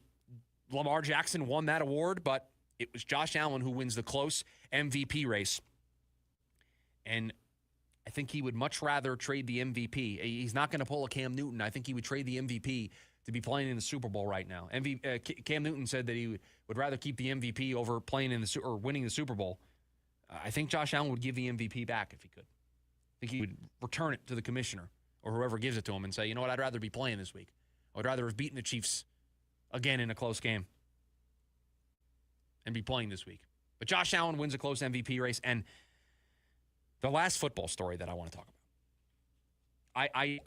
Lamar Jackson won that award, but it was Josh Allen who wins the close MVP race. And I think he would much rather trade the MVP. He's not going to pull a Cam Newton. I think he would trade the MVP to be playing in the Super Bowl right now. Cam Newton said that he would rather keep the MVP over playing in or winning the Super Bowl. I think Josh Allen would give the MVP back if he could. I think he would return it to the commissioner or whoever gives it to him and say, you know what, I'd rather be playing this week. I would rather have beaten the Chiefs again in a close game and be playing this week. But Josh Allen wins a close MVP race. And the last football story that I want to talk about. I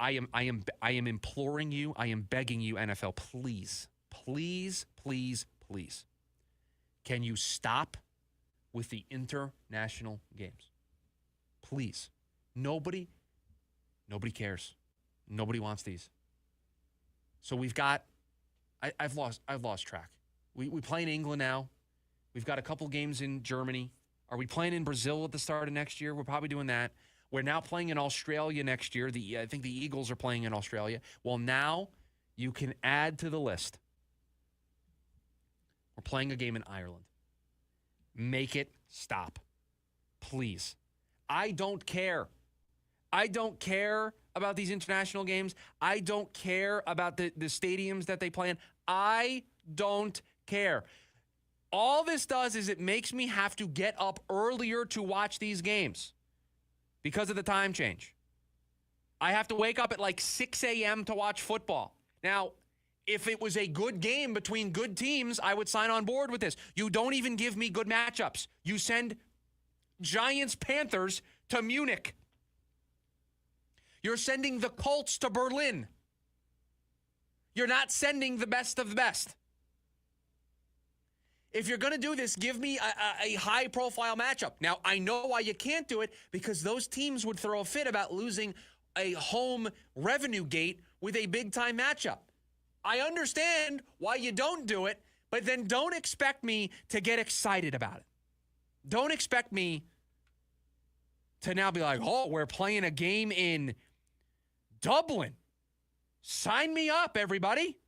am imploring you, I am begging you, NFL, please, please, please, please. Can you stop with the international games? Please. Nobody cares. Nobody wants these. So we've got, I've lost track. We play in England now. We've got a couple games in Germany. Are we playing in Brazil at the start of next year? We're probably doing that. We're now playing in Australia next year. I think the Eagles are playing in Australia. Well, now you can add to the list. We're playing a game in Ireland. Make it stop. Please. I don't care. I don't care about these international games. I don't care about the stadiums that they play in. I don't care. All this does is it makes me have to get up earlier to watch these games because of the time change. I have to wake up at like 6 a.m. to watch football. Now, if it was a good game between good teams, I would sign on board with this. You don't even give me good matchups. You send Giants-Panthers to Munich. You're sending the Colts to Berlin. You're not sending the best of the best. If you're going to do this, give me a high-profile matchup. Now, I know why you can't do it, because those teams would throw a fit about losing a home revenue gate with a big-time matchup. I understand why you don't do it, but then don't expect me to get excited about it. Don't expect me to now be like, oh, we're playing a game in Dublin. Sign me up, everybody.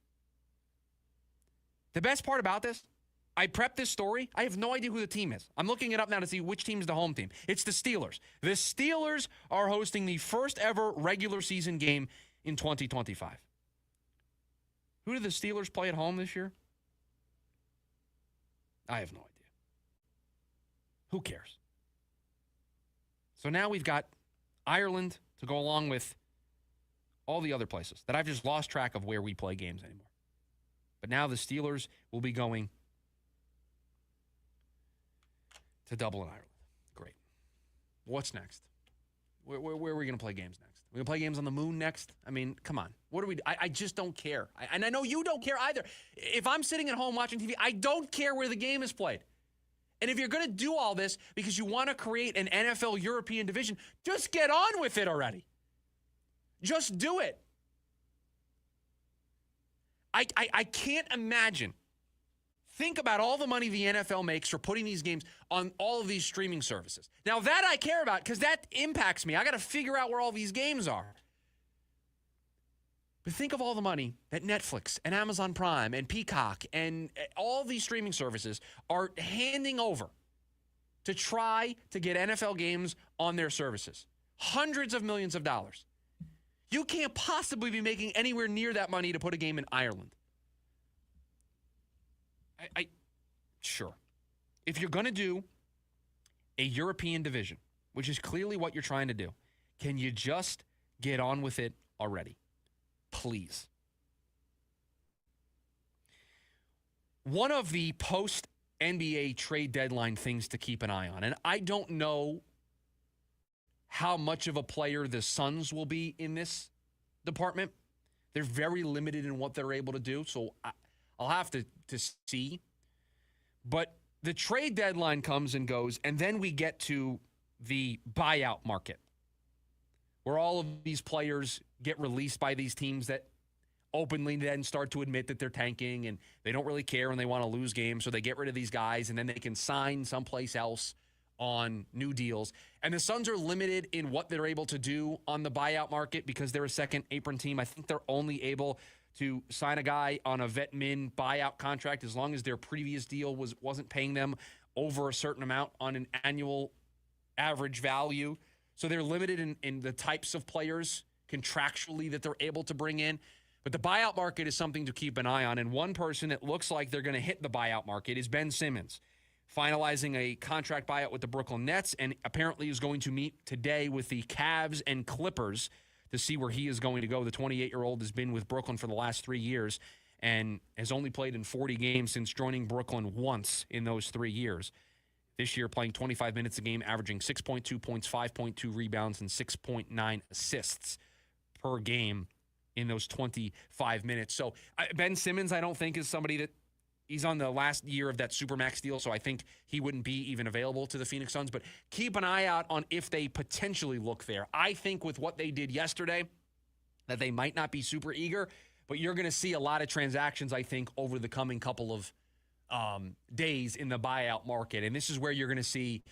The best part about this, I prepped this story. I have no idea who the team is. I'm looking it up now to see which team is the home team. It's the Steelers. The Steelers are hosting the first ever regular season game in 2025. Who do the Steelers play at home this year? I have no idea. Who cares? So now we've got Ireland to go along with all the other places that I've just lost track of where we play games anymore. But now the Steelers will be going to Dublin, Ireland. Great. What's next? Where are we going to play games next? We're going to play games on the moon next? I mean, come on. What are we? I just don't care. And I know you don't care either. If I'm sitting at home watching TV, I don't care where the game is played. And if you're going to do all this because you want to create an NFL European division, just get on with it already. Just do it. I can't imagine. Think about all the money the NFL makes for putting these games on all of these streaming services. Now, that I care about because that impacts me. I got to figure out where all these games are. But think of all the money that Netflix and Amazon Prime and Peacock and all these streaming services are handing over to try to get NFL games on their services. Hundreds of millions of dollars. You can't possibly be making anywhere near that money to put a game in Ireland. Sure. If you're going to do a European division, which is clearly what you're trying to do, can you just get on with it already? Please. One of the post-NBA trade deadline things to keep an eye on, and I don't know how much of a player the Suns will be in this department. They're very limited in what they're able to do, so I'll have to see. But the trade deadline comes and goes, and then we get to the buyout market, where all of these players get released by these teams that openly then start to admit that they're tanking and they don't really care and they want to lose games, so they get rid of these guys, and then they can sign someplace else on new deals. And the Suns are limited in what they're able to do on the buyout market because they're a second apron team. I think they're only able to sign a guy on a vet min buyout contract as long as their previous deal wasn't paying them over a certain amount on an annual average value. So they're limited in the types of players contractually that they're able to bring in. But the buyout market is something to keep an eye on. And one person that looks like they're going to hit the buyout market is Ben Simmons, finalizing a contract buyout with the Brooklyn Nets, and apparently is going to meet today with the Cavs and Clippers to see where he is going to go. The 28-year-old has been with Brooklyn for the last 3 years and has only played in 40 games since joining Brooklyn once in those 3 years. This year, playing 25 minutes a game, averaging 6.2 points, 5.2 rebounds, and 6.9 assists per game in those 25 minutes. So Ben Simmons, I don't think, is somebody that he's on the last year of that Supermax deal, so I think he wouldn't be even available to the Phoenix Suns. But keep an eye out on if they potentially look there. I think with what they did yesterday that they might not be super eager, but you're going to see a lot of transactions, I think, over the coming couple of days in the buyout market. And this is where you're going to see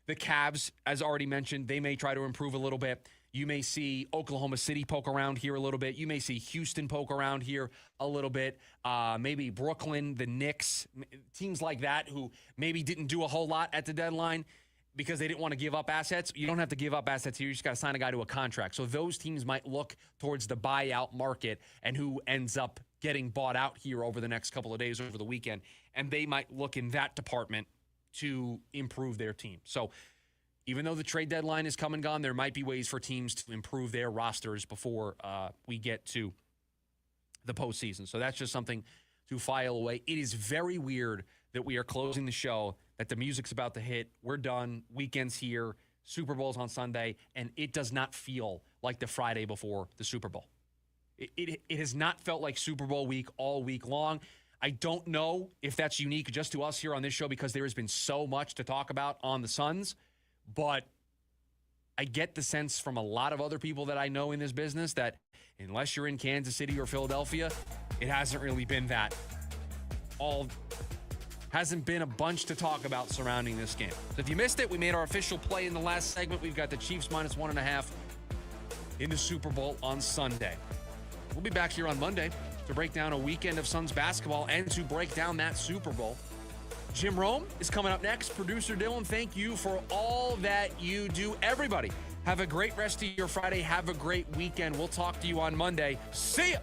the Cavs, as already mentioned, they may try to improve a little bit. You may see Oklahoma City poke around here a little bit. You may see Houston poke around here a little bit. Maybe Brooklyn, the Knicks, teams like that who maybe didn't do a whole lot at the deadline because they didn't want to give up assets. You don't have to give up assets here. You just got to sign a guy to a contract. So those teams might look towards the buyout market and who ends up getting bought out here over the next couple of days, over the weekend. And they might look in that department to improve their team. So even though the trade deadline is come and gone, there might be ways for teams to improve their rosters before we get to the postseason. So that's just something to file away. It is very weird that we are closing the show, that the music's about to hit. We're done. Weekend's here. Super Bowl's on Sunday. And it does not feel like the Friday before the Super Bowl. It has not felt like Super Bowl week all week long. I don't know if that's unique just to us here on this show because there has been so much to talk about on the Suns. But I get the sense from a lot of other people that I know in this business that unless you're in Kansas City or Philadelphia, it hasn't really been that. Hasn't been a bunch to talk about surrounding this game. So if you missed it, we made our official play in the last segment. We've got the Chiefs minus 1.5 in the Super Bowl on Sunday. We'll be back here on Monday to break down a weekend of Suns basketball and to break down that Super Bowl. Jim Rome is coming up next. Producer Dylan, thank you for all that you do. Everybody, have a great rest of your Friday. Have a great weekend. We'll talk to you on Monday. See ya!